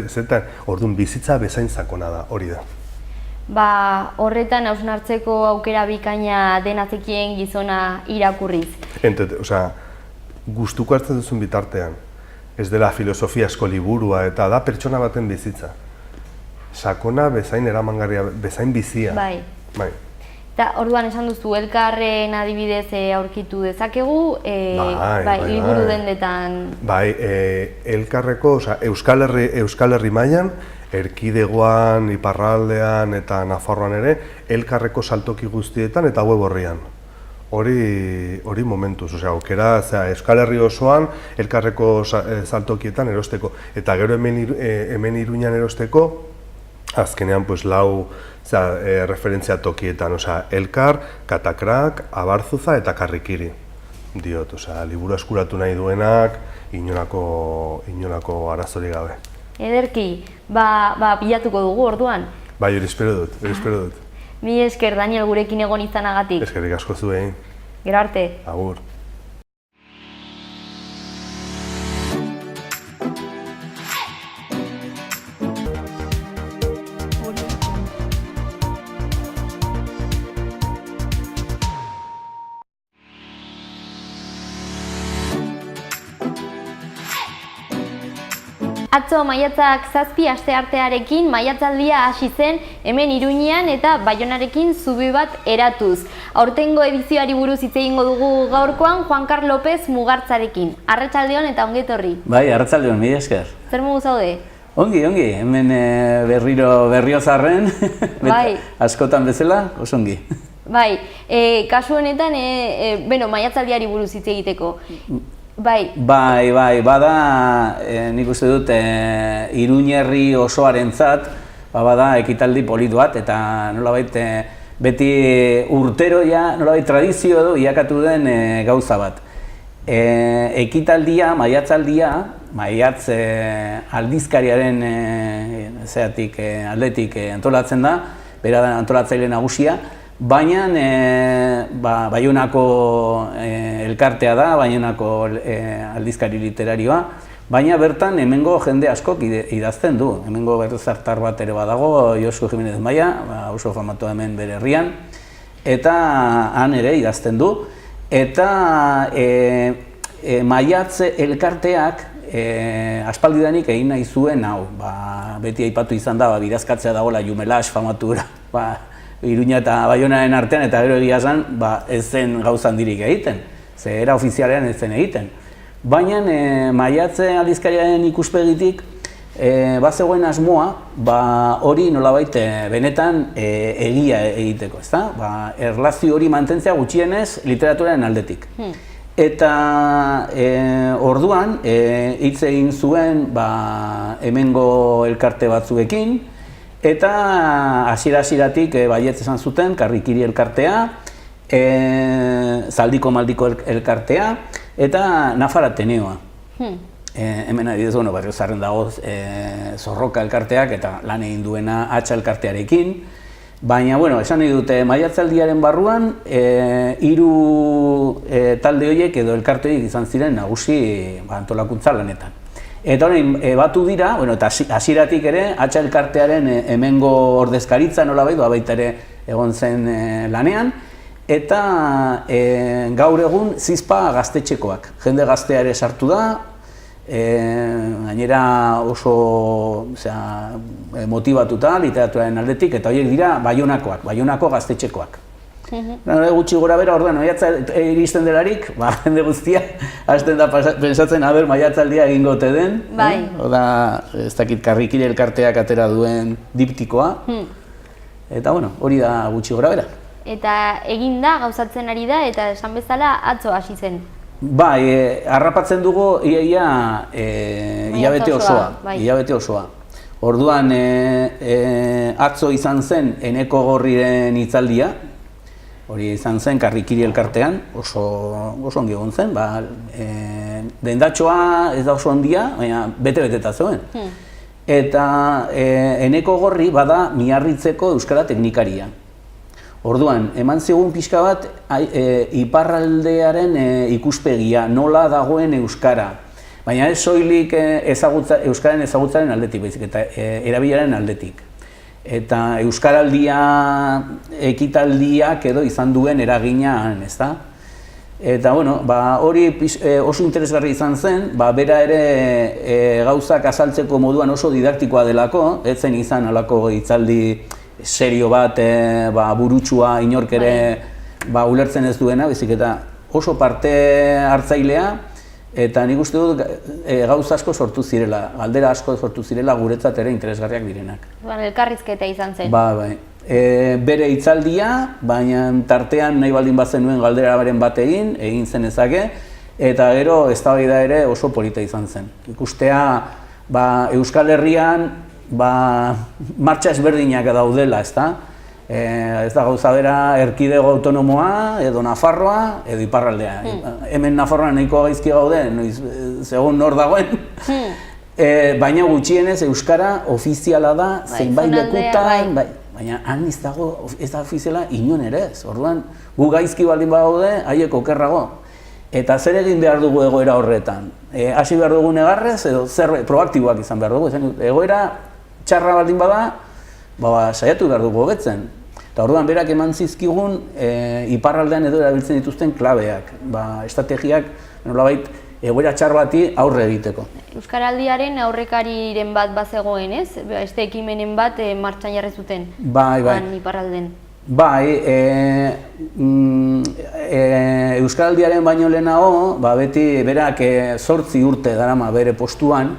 Zertan, orduan bizitza bezain sakona da, hori da. Horretan hausnartzeko aukera bikaina Denazekien gizona irakurriz. Gustuko hartzen duzun bitartean, ez dela filosofia asko liburua, eta da pertsona baten bizitza. Sakona bezain eramangarria, bezain bizia. Bai. Eta orduan esan duzu, elkarren adibidez aurkitu dezakegu, liburu dendetan. Elkarreko, Euskal Herri mailan, Erkidegoan, Iparraldean eta Nafarroan ere, elkarreko saltoki guztietan eta web orrian. Hori momentuz, aukera, Euskal Herri osoan, elkarreko saltokietan erosteko. Eta gero hemen Iruñan erosteko, azkenean pues, lau referentzia tokietan, Elkar, Katakrak, Abarzuza eta Karrikiri. Diot, liburu eskuratu nahi duenak, inolako arazorik gabe. Ederki, pilatuko dugu orduan? Bai, hori espero dut. Mi esker, Daniel, gurekin egon izanagatik. Eskerrik asko zuei. Gero arte. Agur. Atzo maiatzak 7 asteartearekin maiatzaldia hasi zen hemen Iruñean eta Baionarekin zubi bat eratuz. Aurtengo edizioari buruz hitz egingo dugu gaurkoan Juan Carlos López Mugartzarekin. Arratsaldeon eta ongi etorri. Bai, arratsaldeon, mila esker. Zer modu zaude? Ongi, hemen berriozarren, bai. Askotan bezala, oso ongi. Bai, kasu honetan, maiatzaldiari buruz hitz egiteko. Bai, bada, nik uste dut, Iruñerri osoarentzat, bada ekitaldi polit bat, eta nolabait beti urtero nolabait tradizio edo iakatu den gauza bat. Ekitaldia, maiatz aldizkariaren aldetik antolatzen da, bera da antolatzaile nagusia, baina Baionako elkartea da, Baionako aldizkari literarioa, baina bertan hemengo jende askok idazten du. Hemengo berrizartar bat ere badago, Josu Jimenez Maia, oso famatua hemen bere herrian, eta han ere idazten du. Eta maiatz elkarteak aspaldidanik egin nahi zuen hau. Beti aipatu izan da, bidazkatzea dagoela Jumelas famatura. Iruña eta Baionaren artean, eta gero egia zen, ez zen gauza handirik egiten, ze era ofizialean ez zen egiten. Baina maiatze aldizkariaren ikuspegitik bazegoen asmoa, hori nolabait benetan egia egiteko, ezta? Erlazio hori mantentzea gutxienez literaturaren aldetik. Eta orduan hitz egin zuen hemengo elkarte batzuekin, eta hasieratik baietz esan zuten, Karrikiri elkartea, Zaldiko Maldiko elkartea, eta Nafar Ateneoa. Hemen adibidez, Berriozarren dago Zorroka elkarteak eta lan egin duena Hatxa elkartearekin. Baina, esan nahi dute, maiatzaldiaren barruan, 3 talde horiek edo elkarte horiek izan ziren nagusi antolakuntza lanetan. Eta orain batu dira, eta hasieratik ere, Hatxa elkartearen hemengo ordezkaritza nolabait, baita ere egon zen lanean, eta gaur egun Zizpa gaztetxekoak. Jende gaztea ere sartu da, gainera oso motibatuta literaturaren aldetik, eta horiek dira Baionakoak, Baionako gaztetxekoak. Gutxi gora bera, orduan, maiatza iristen delarik, jende guztia, hasten da pensatzen, maiatzaldia egingo ote den. Bai. Oda, ez dakit Karrikiri elkarteak atera duen diptikoa. Eta, hori da gutxi gora bera. Eta egin da, gauzatzen ari da, eta esan bezala atzo hasi zen. Bai, harrapatzen dugu hilabete osoa. Orduan, atzo izan zen Eneko Gorriren hitzaldia, hori izan zen Karrikiri elkartean, oso ongi egon zen, dendatxoa ez da oso ondia, baina bete-beteta zegoen. Eta Eneko Gorri bada Miarritzeko euskara teknikaria. Orduan, eman zigun pixka bat iparraldearen ikuspegia, nola dagoen euskara. Baina ez soilik euskaren ezagutzaren aldetik, baizik eta erabilaren aldetik. Eta euskaraldia ekitaldiak edo izan duen eraginan, ezta? Eta, hori oso interesgarri izan zen, bera ere gauzak azaltzeko moduan oso didaktikoa delako, ez zen izan halako hitzaldi serio bat, burutsua, inork ere ulertzen ez duena, baizik eta oso parte hartzailea, eta nik uste dut gauza asko sortu zirela, galdera asko sortu zirela guretzat ere interesgarriak direnak. Elkarrizketa izan zen. Bai. Bere hitzaldia, baina tartean nahi baldin bazen nuen galderaren bat egin zen ezake, eta gero eztabaida ere oso polita izan zen. Ikustea, Euskal Herrian martxa ezberdinak daudela, ezta? Ez da gauza bera erkidego autonomoa, edo Nafarroa, edo iparraldea. Hemen Nafarroan nahiko gaizki gaude, segun nor dagoen. Baina gutxienez euskara ofiziala da, zeinbait lekutan, baina han ez dago, ez da ofiziala inon ere ez. Orduan, gu gaizki baldin bagaude, haiek okerrago. Eta zer egin behar dugu egoera horretan? Hasi behar dugu negarrez, edo zerbait proaktiboak izan behar dugu. Egoera txarra baldin bada, saiatu behar dugu hobetzen. Eta orduan berak eman zizkigun iparraldean edo erabiltzen dituzten klabeak, estrategiak nolabait egoera txar bati aurre egiteko. Euskaraldiaren aurrekariren bat bazegoen, ez? Beste ekimenen bat martxan jarri zuten. Bai. Iparralden. Bai, Euskaraldiaren baino lehenago, beti berak 8 urte darama bere postuan,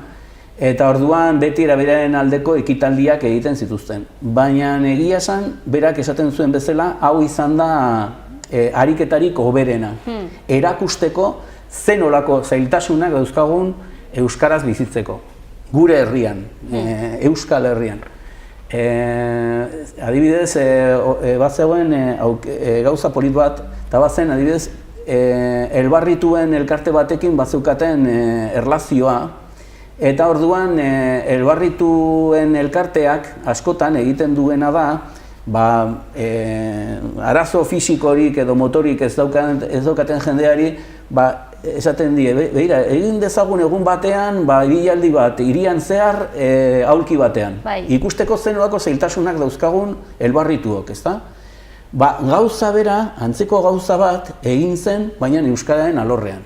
eta orduan beti eraberaren aldeko ekitaldiak egiten zituzten. Baina egia esan, berak esaten zuen bezala, hau izan da ariketarik hoberena. Erakusteko zen olako zailtasunak dauzkagun euskaraz bizitzeko. Gure herrian, Euskal Herrian. Adibidez, bat zegoen gauza polit bat, eta bat zen, adibidez, elbarrituen elkarte batekin bat zeukaten erlazioa, eta orduan elbarrituen elkarteak askotan egiten duena da, arazo fisikorik edo motorik ez daukaten jendeari, esaten die, begira, egin dezagun egun batean, ibilaldi bat, hirian zehar, aulki batean. Ikusteko zenolako zailtasunak dauzkagun elbarrituok, ezta? Gauza bera, antzeko gauza bat, egin zen, baina euskararen alorrean.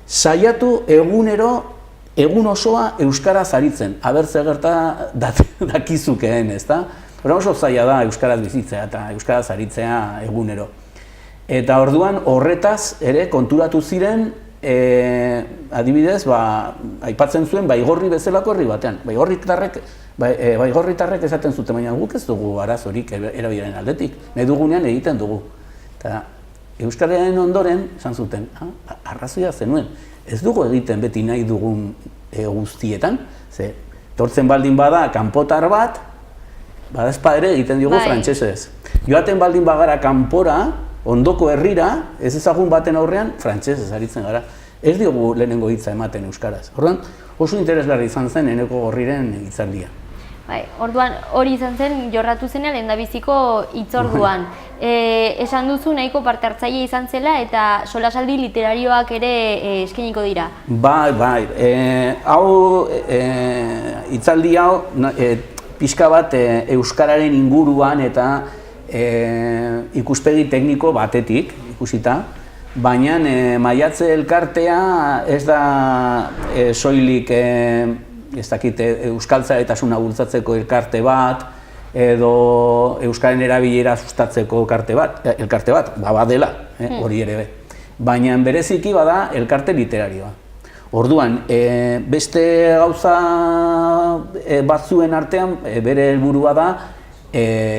Saiatu egunero, egun osoa euskaraz aritzen, abertze gerta dakizukeen, ezta? Oso zaila da euskaraz bizitzea eta euskaraz aritzea egunero. Eta orduan horretaz ere konturatu ziren, adibidez, aipatzen zuen Baigorri bezalako herri batean. Baigorritarrek esaten zuten, baina guk ez dugu arazorik erabilaren aldetik, nahi dugunean egiten dugu. Eta euskararen ondoren esan zuten, arrazoia zenuen, ez dugu egiten beti nahi dugun guztietan, ze tortzen baldin bada kanpotar bat, badazpa ere egiten diogu frantsesez. Joaten baldin bagara kanpora, ondoko herrira, ez ezagun baten aurrean, frantsesez aritzen gara. Ez diogu lehenengo hitza ematen euskaraz. Orduan, oso interesgarri izan zen Eneko Gorriren hitzaldia. Orduan, hori izan zen jorratu zenean lehendabiziko hitzorduan. Esan duzu nahiko parte hartzaile izan zela eta solasaldi literarioak ere eskainiko dira. Bai. Hau, hitzaldi hau, pixka bat euskararen inguruan eta ikuspegi tekniko batetik ikusita, baina Maiatze elkartea ez da soilik euskaltzaletasuna bultzatzeko elkarte bat edo euskaren erabilera sustatzeko elkarte bat, badela, hori ere be. Baina bereziki bada elkarte literarioa. Orduan, beste gauza batzuen artean bere helburua da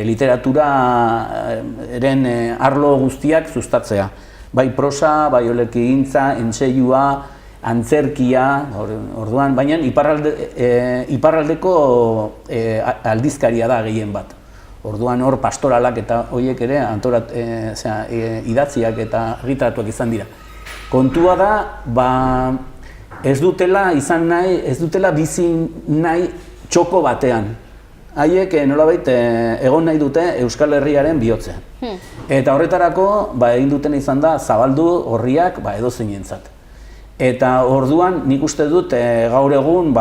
literaturaren arlo guztiak sustatzea. Bai prosa, bai olekigintza, entseilua, antzerkia, orduan, baina iparraldeko aldizkaria da gehien bat. Orduan hor pastoralak eta horiek ere idatziak eta argitaratuak izan dira. Kontua da, ez dutela izan nahi, ez dutela bizi nahi txoko batean. Haiek nolabait egon nahi dute Euskal Herriaren bihotzean. Eta horretarako egin duten izan da zabaldu horriak edozeinentzat. Eta orduan nik uste dut gaur egun,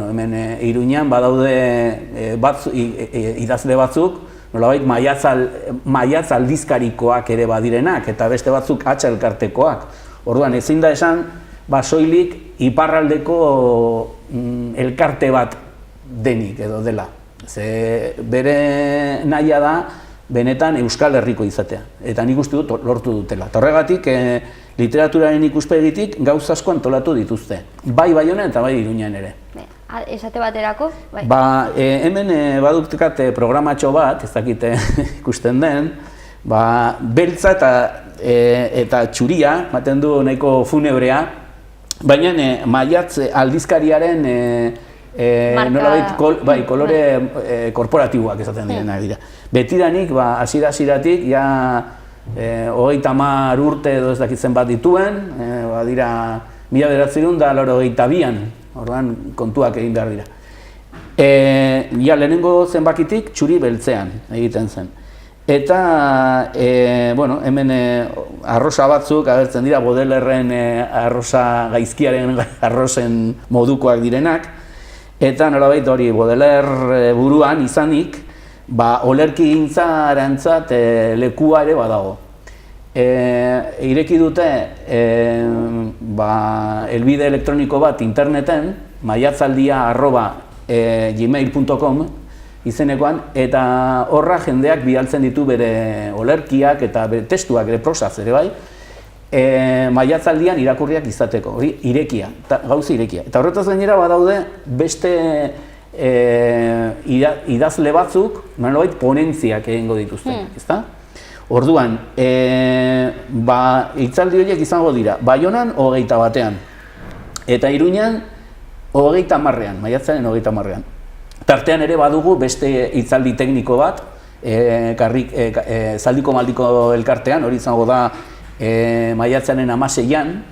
hemen Iruñan badaude idazle batzuk, nolabait maiatz aldizkarikoak ere badirenak, eta beste batzuk hatxa elkartekoak. Orduan ezin da esan, soilik iparraldeko elkarte bat denik edo dela. Ze bere nahia da benetan Euskal Herriko izatea, eta nik uste dut lortu dutela. Eta horregatik, literaturaren ikuspegitik gauza asko antolatu dituzte, bai Baionan eta bai Iruñan ere. Esate baterako? Hemen baduktekat programatxo bat, ez dakite ikusten den, beltza eta txuria, maten du nahiko funebrea, baina Maiatz aldizkariaren nolabait kolore korporatiboak esaten direnak dira. Betidanik, hasiera-hasieratik, ja 30 urte edo ez dakitzen bat dituen, dira 1982an, orduan kontuak egin behar dira. Ja, lehenengo zenbakitik txuri beltzean egiten zen. Eta, hemen arrosa batzuk agertzen dira, Baudelairen arrosa gaizkiaren arrosen modukoak direnak. Eta nolabait hori Baudelaire buruan izanik, olerki gintzarantzat lekua ere badago. Ireki dute helbide elektroniko bat interneten, maiatzaldia@gmail.com izenekoan, eta horra jendeak bidaltzen ditu bere olerkiak eta bere testuak, bere prosaz ere bai, maiatzaldian irakurriak izateko, hori irekia, gauza irekia. Eta horretaz gainera badaude beste idazle batzuk, nolabait ponentziak egingo dituzten, ezta? Orduan, hitzaldi horiek izango dira, Baionan 21ean, eta Iruñan 30ean, maiatzaren 30ean. Tartean ere badugu beste hitzaldi tekniko bat, Zaldiko Maldiko elkartean, hori izango da maiatzaren 16ean,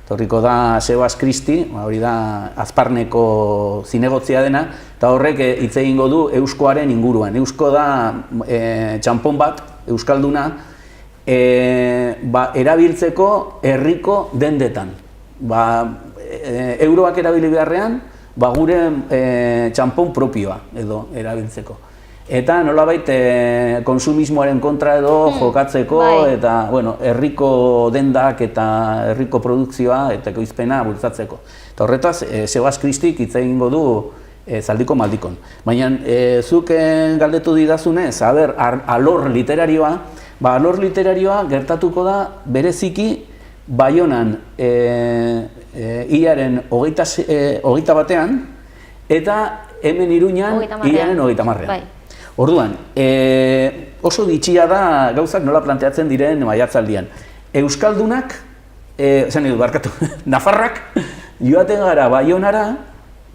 torriko da Sebas Kristi, hori da Azparneko zinegotzia dena, eta horrek hitz egingo du euskoaren inguruan. Eusko da txanpon bat, euskalduna, erabiltzeko herriko dendetan. Euroak erabili beharrean, gure txanpon propioa edo erabiltzeko. Eta nolabait konsumismoaren kontra edo jokatzeko eta herriko dendak eta herriko produkzioa eta ekoizpena bultzatzeko. Eta horretaz, Sebas Kristik hitz egingo du Zaldiko Maldikon. Baina zuk galdetu didazunez, alor literarioa, alor literarioa gertatuko da bereziki Baionan hilaren 21ean eta hemen Iruñan hilaren 30ean. Orduan, oso bitxia da gauzak nola planteatzen diren maiatzaldian. Euskaldunak, Nafarrak, joaten gara Baionara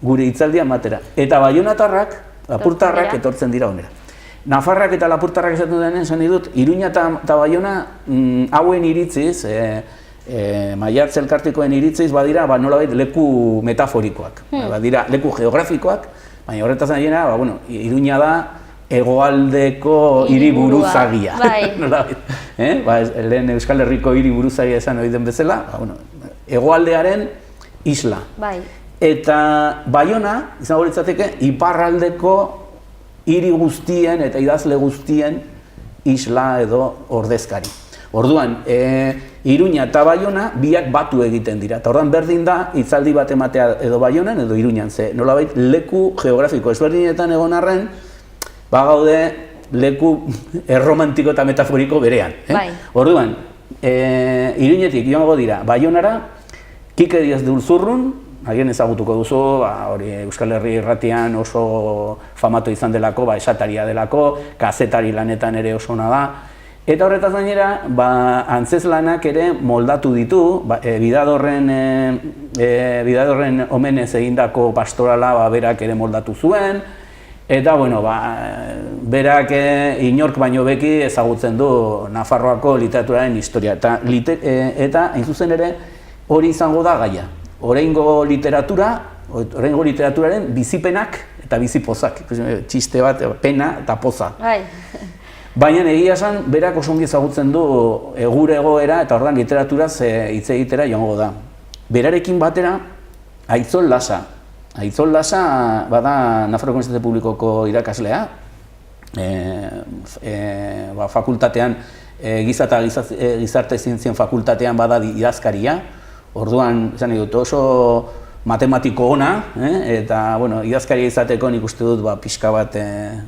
gure hitzaldian batera. Eta baionatarrak, lapurtarrak etortzen dira onera. Nafarrak eta lapurtarrak esaten denen, esan dut, Iruña eta Baiona hauen iritziz, maiatz elkartikoen iritziz, badira nolabait leku metaforikoak. Badira leku geografikoak, baina horretaz nahiena, Iruña da hegoaldeko hiriburuzagia. Lehen Euskal Herriko hiriburuzagia esan ohi den bezala, hegoaldearen isla. Eta Baiona, izango litzateke, iparraldeko hiri guztien eta idazle guztien isla edo ordezkari. Orduan, Iruña eta Baiona biak batu egiten dira. Eta orduan berdin da, hitzaldi bat ematea edo Baionan edo Iruñan. Nolabait leku geografiko ezberdinetan egon arren, gaude leku erromantiko eta metaforiko berean. Orduan, Iruñetik joango dira Baionara, Kike Diaz de Urzurrun, agian ezagutuko duzu, Euskal Herri irratian oso famatu izan delako, esataria delako, kazetari lanetan ere oso ona da. Eta horretaz gainera, antzeslanak ere moldatu ditu, Bidadorren omenez egindako pastorala berak ere moldatu zuen, eta, berak inork baino beki ezagutzen du Nafarroako literaturaren historia. Eta, hain zuzen ere, hori izango da gaia. Oraingo literaturaren bizipenak eta bizipozak. Txiste bat, pena eta poza. Baina egia esan, berak oso ongi ezagutzen du gure egoera eta ordan literaturaz hitz egitera joango da. Berarekin batera, Aitzol Lasa. Aitzol Lasa bada Nafarroko Unibertsitate Publikoko irakaslea, fakultatean, giza eta gizarte zientzien fakultatean bada idazkaria, orduan, esan dut, oso matematiko ona, eta idazkaria izateko nik uste dut pixka bat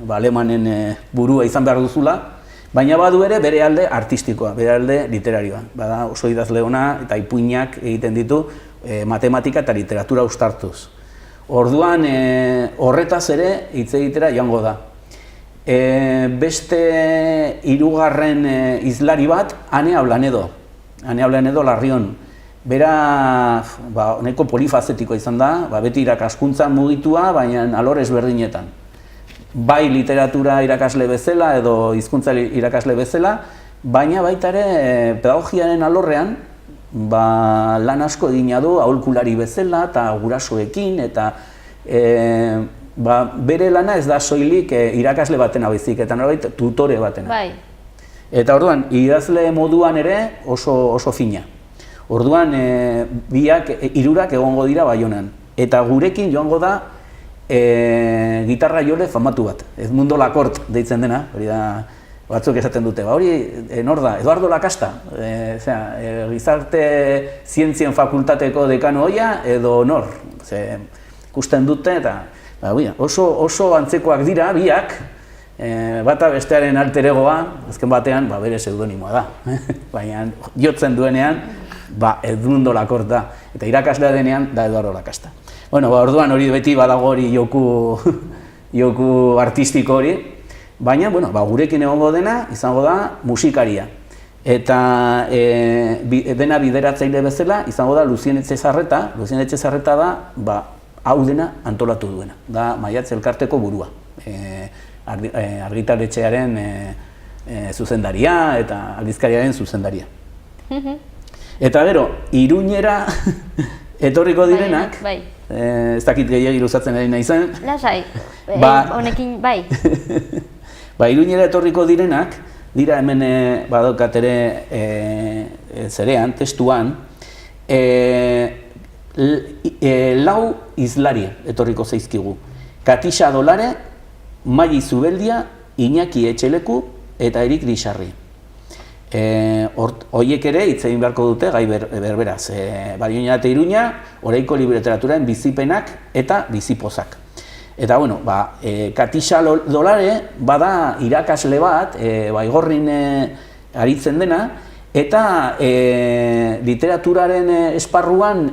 alemanen burua izan behar duzula, baina badu ere bere alde artistikoa, bere alde literarioa. Bada oso idazle ona eta ipuinak egiten ditu matematika eta literatura uztartuz. Orduan, horretaz ere hitz egitera joango da. Beste hirugarren hizlari bat, Ane Ablanedo. Ane Ablanedo Larrion. bera nahiko polifazetikoa izan da, beti irakaskuntzan mugitua, baina alor ezberdinetan. Bai literatura irakasle bezala edo hizkuntza irakasle bezala, baina baita ere pedagogiaren alorrean lan asko egina du aholkulari bezala eta gurasoekin, eta bere lana ez da soilik irakasle batena baizik, eta norbait tutore batena. Bai. Eta orduan, idazle moduan ere oso fina. Orduan, hirurak egongo dira Baionan. Eta gurekin joango da gitarra jole famatu bat. Edmundo Lakort deitzen dena, hori da batzuk esaten dute. Hori nor da, Eduardo Lakasta, gizarte zientzien fakultateko dekano hoia edo nor. Ikusten dute eta oso antzekoak dira biak, bata bestearen alter egoa, azken batean bere pseudonimoa da. Baina jotzen duenean, Edmundo Lakort da, eta irakaslea denean da Eduardo Lakasta. Orduan hori beti badago hori joku artistiko hori, baina gurekin egongo dena izango da musikaria. Eta dena bideratzaile bezala izango da Lucien Etxezarreta. Lucien Etxezarreta da hau dena antolatu duena, da Maiatz elkarteko burua. Argitaletxearen zuzendaria eta aldizkariaren zuzendaria. Eta gero, Iruñera etorriko direnak, ez dakit gehiagi luzatzen ari nahi zen. Lasai, honekin bai. Iruñera etorriko direnak, dira hemen badaukat ere zerean, testuan, lau izlari etorriko zaizkigu. Katixa Dolare, Mai Zubeldia, Iñaki Etxeleku eta Erik Risarri. Horiek ere hitz egin beharko dute gai berberaz. Baioina eta Iruña, oraiko literaturaren bizipenak eta bizipozak. Eta, Katixa Dolare bada irakasle bat, Baigorrin aritzen dena, eta literaturaren esparruan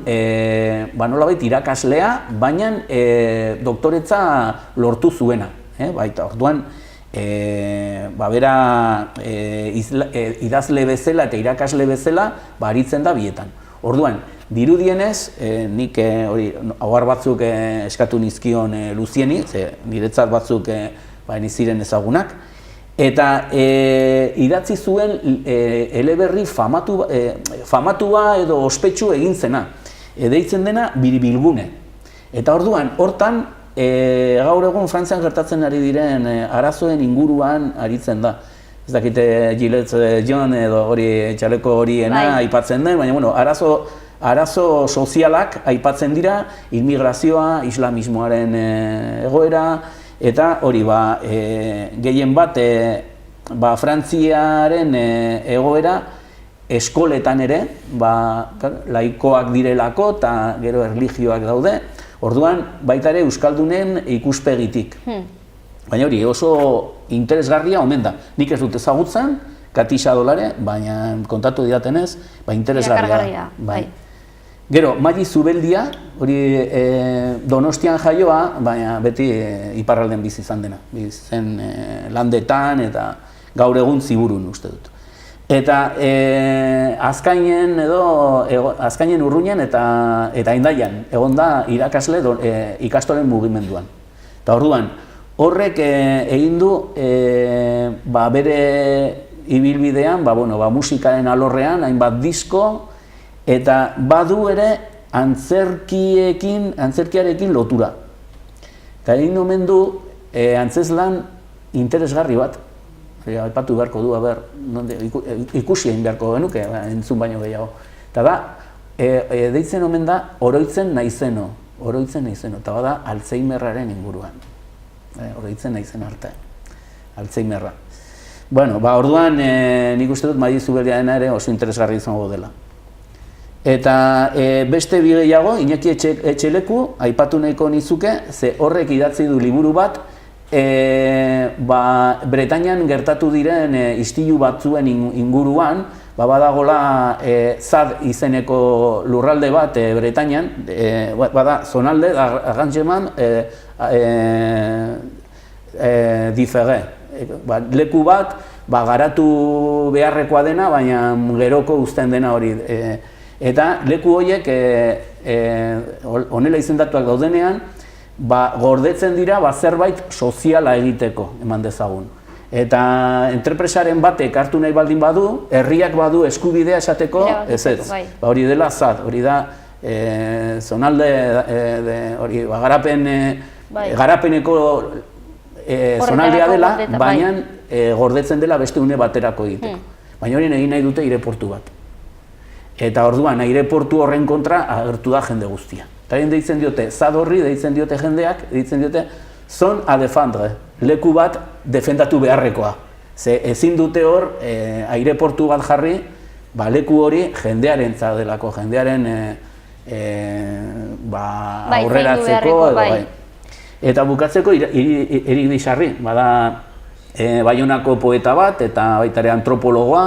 nolabait irakaslea, baina doktoretza lortu zuena. Baita, orduan, bera idazle bezala eta irakasle bezala aritzen da bietan. Orduan, dirudienez, nik ahoar batzuk eskatu nizkion Luzieni, niretzat batzuk ziren ezagunak, eta idatzi zuen eleberri famatua edo ospetsu egin zena, deitzen dena Biribilgune. Eta orduan, hortan, gaur egun Frantzian gertatzen ari diren arazoen inguruan aritzen da. Ez dakite Gillette John edo txaleko horiena aipatzen den, baina arazo sozialak aipatzen dira, immigrazioa, islamismoaren egoera, eta hori gehien bat Frantziaren egoera eskoletan ere, laikoak direlako eta gero erlijioak daude. Orduan, baita ere Euskaldunen ikuspegitik. Baina hori oso interesgarria omen da. Nik ez dut ezagutzen, Katixa Dolare, baina kontatu didatenez, interesgarria da. Gero, Mai Zubeldia, hori Donostian jaioa, baina beti iparralden bizi izan dena. Bizen landetan eta gaur egun Ziburun uste dut. Eta Azkainen Urruñan eta Hendaian egon da irakasle ikastolen mugimenduan. Eta orduan, horrek egin du bere ibilbidean, musikaren alorrean, hainbat disko, eta badu ere antzerkiarekin lotura. Eta egin omen du antzezlan interesgarri bat. Aipatu beharko du, ikusi egin beharko genuke, entzun baino gehiago. Eta da, deitzen omen da, oroitzen naizeno, eta bada Alzheimerraren inguruan. Oroitzen naizen arte, Alzheimerra. Orduan, nik uste dut Mai Zubeldiarena ere oso interesgarri izango dela. Eta beste bi gehiago, Iñaki Etxeleku, aipatu nahiko nizuke, ze horrek idatzi du liburu bat, Bretañan gertatu diren istilu batzuen inguruan, badagola Zad izeneko lurralde bat Bretañan, bada zonalde, Arrantxeman, Difere. Leku bat, garatu beharrekoa dena, baina geroko uzten dena hori. Eta leku horiek honela izendatuak daudenean, gordetzen dira zerbait soziala egiteko, eman dezagun. Eta entrepresaren batek hartu nahi baldin badu, herriak badu eskubidea esateko, ez. Hori dela ZAD, hori da zonalde garapeneko zonaldea dela, baina gordetzen dela beste une baterako egiteko. Baina hori egin nahi dute aireportu bat. Eta orduan aireportu horren kontra agertu da jende guztia. Eta deitzen diote, ZAD horri deitzen diote jendeak, deitzen diote zone à défendre, leku bat defendatu beharrekoa. Ze ezin dute hor aireportu bat jarri, leku hori jendearen zadelako, jendearen aurreratzeko. Eta bukatzeko Erik Dixarri, bada Baionako poeta bat eta baita ere antropologoa.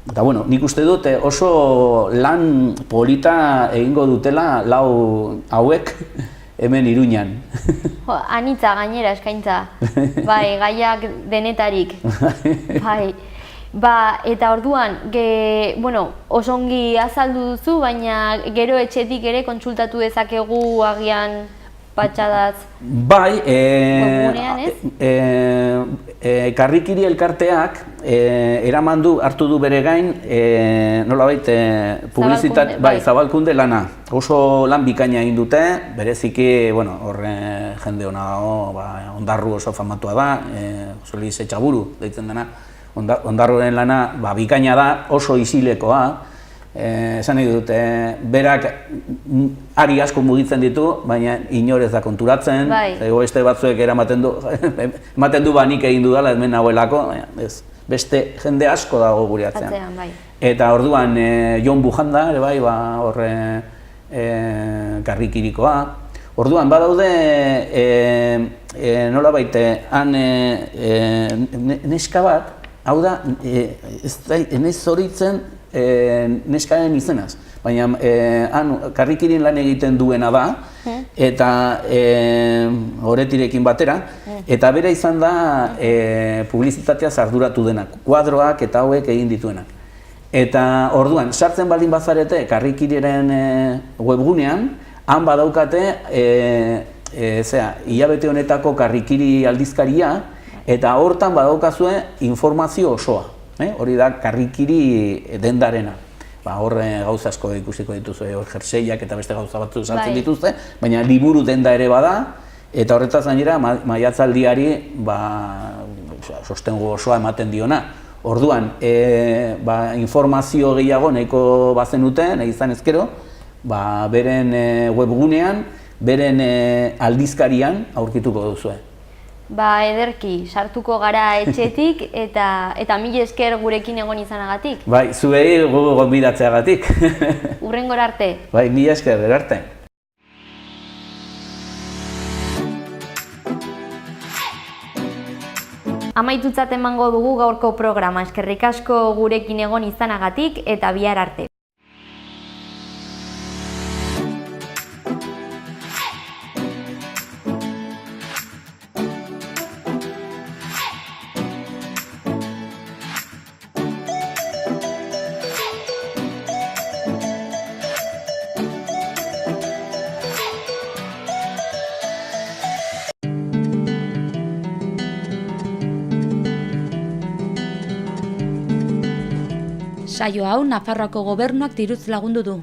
Eta bueno, nik uste dut oso lan polita egingo dutela lau hauek hemen Iruñan. Anitza gainera eskaintza, bai, gaiak denetarik. Bai. Eta orduan, oso ongi azaldu duzu, baina gero etxetik ere kontsultatu dezakegu agian patxadaz. Bai, Karrikiri elkarteak hartu du bere gain, nolabait zabalkunde lana. Oso lan bikaina egin dute, bereziki, horre jende hona dago, Ondarru oso famatua da, Solis Etxaburu deitzen dena. Ondarruren lana bikaina da, oso isilekoa. Esan nahi dut, berak ari asko mugitzen ditu, baina inorez da konturatzen. Beste batzuek ematen du nik egin dudala hemen nagoelako, beste jende asko dago gure atzean. Eta orduan Jon Bujanda, horre Karrikirikoa. Orduan badaude nolabait han neska bat, hau da, ez zoritzen neskaren izenaz, baina Karrikirin lan egiten duena da, eta Oretirekin batera, eta bera izan da publizitateaz arduratu denak, kuadroak eta hauek egin dituenak. Eta orduan, sartzen baldin bazarete Karrikiriren webgunean, han badaukate hilabete honetako Karrikiri aldizkaria, eta hortan badaukazue informazio osoa. Hori da Karrikiri dendarena. Hor gauza asko ikusiko dituzu, jerseiak eta beste gauza batzuk saltzen dituzte, baina liburu denda ere bada, eta horretaz gainera maiatzaldiari sostengu osoa ematen diona. Orduan, informazio gehiago nahiko bazenute, nahi izan ezkero, beren webgunean, beren aldizkarian aurkituko duzue. Ederki, sartuko gara etxetik eta mila esker gurekin egon izanagatik. Zuei gogo gonbidatzeagatik. Hurrengora arte. Mila esker, arte. Amaitutzat emango dugu gaurko programa. Eskerrik asko gurekin egon izanagatik eta bihar arte. Saio hau Nafarroako Gobernuak diruz lagundu du.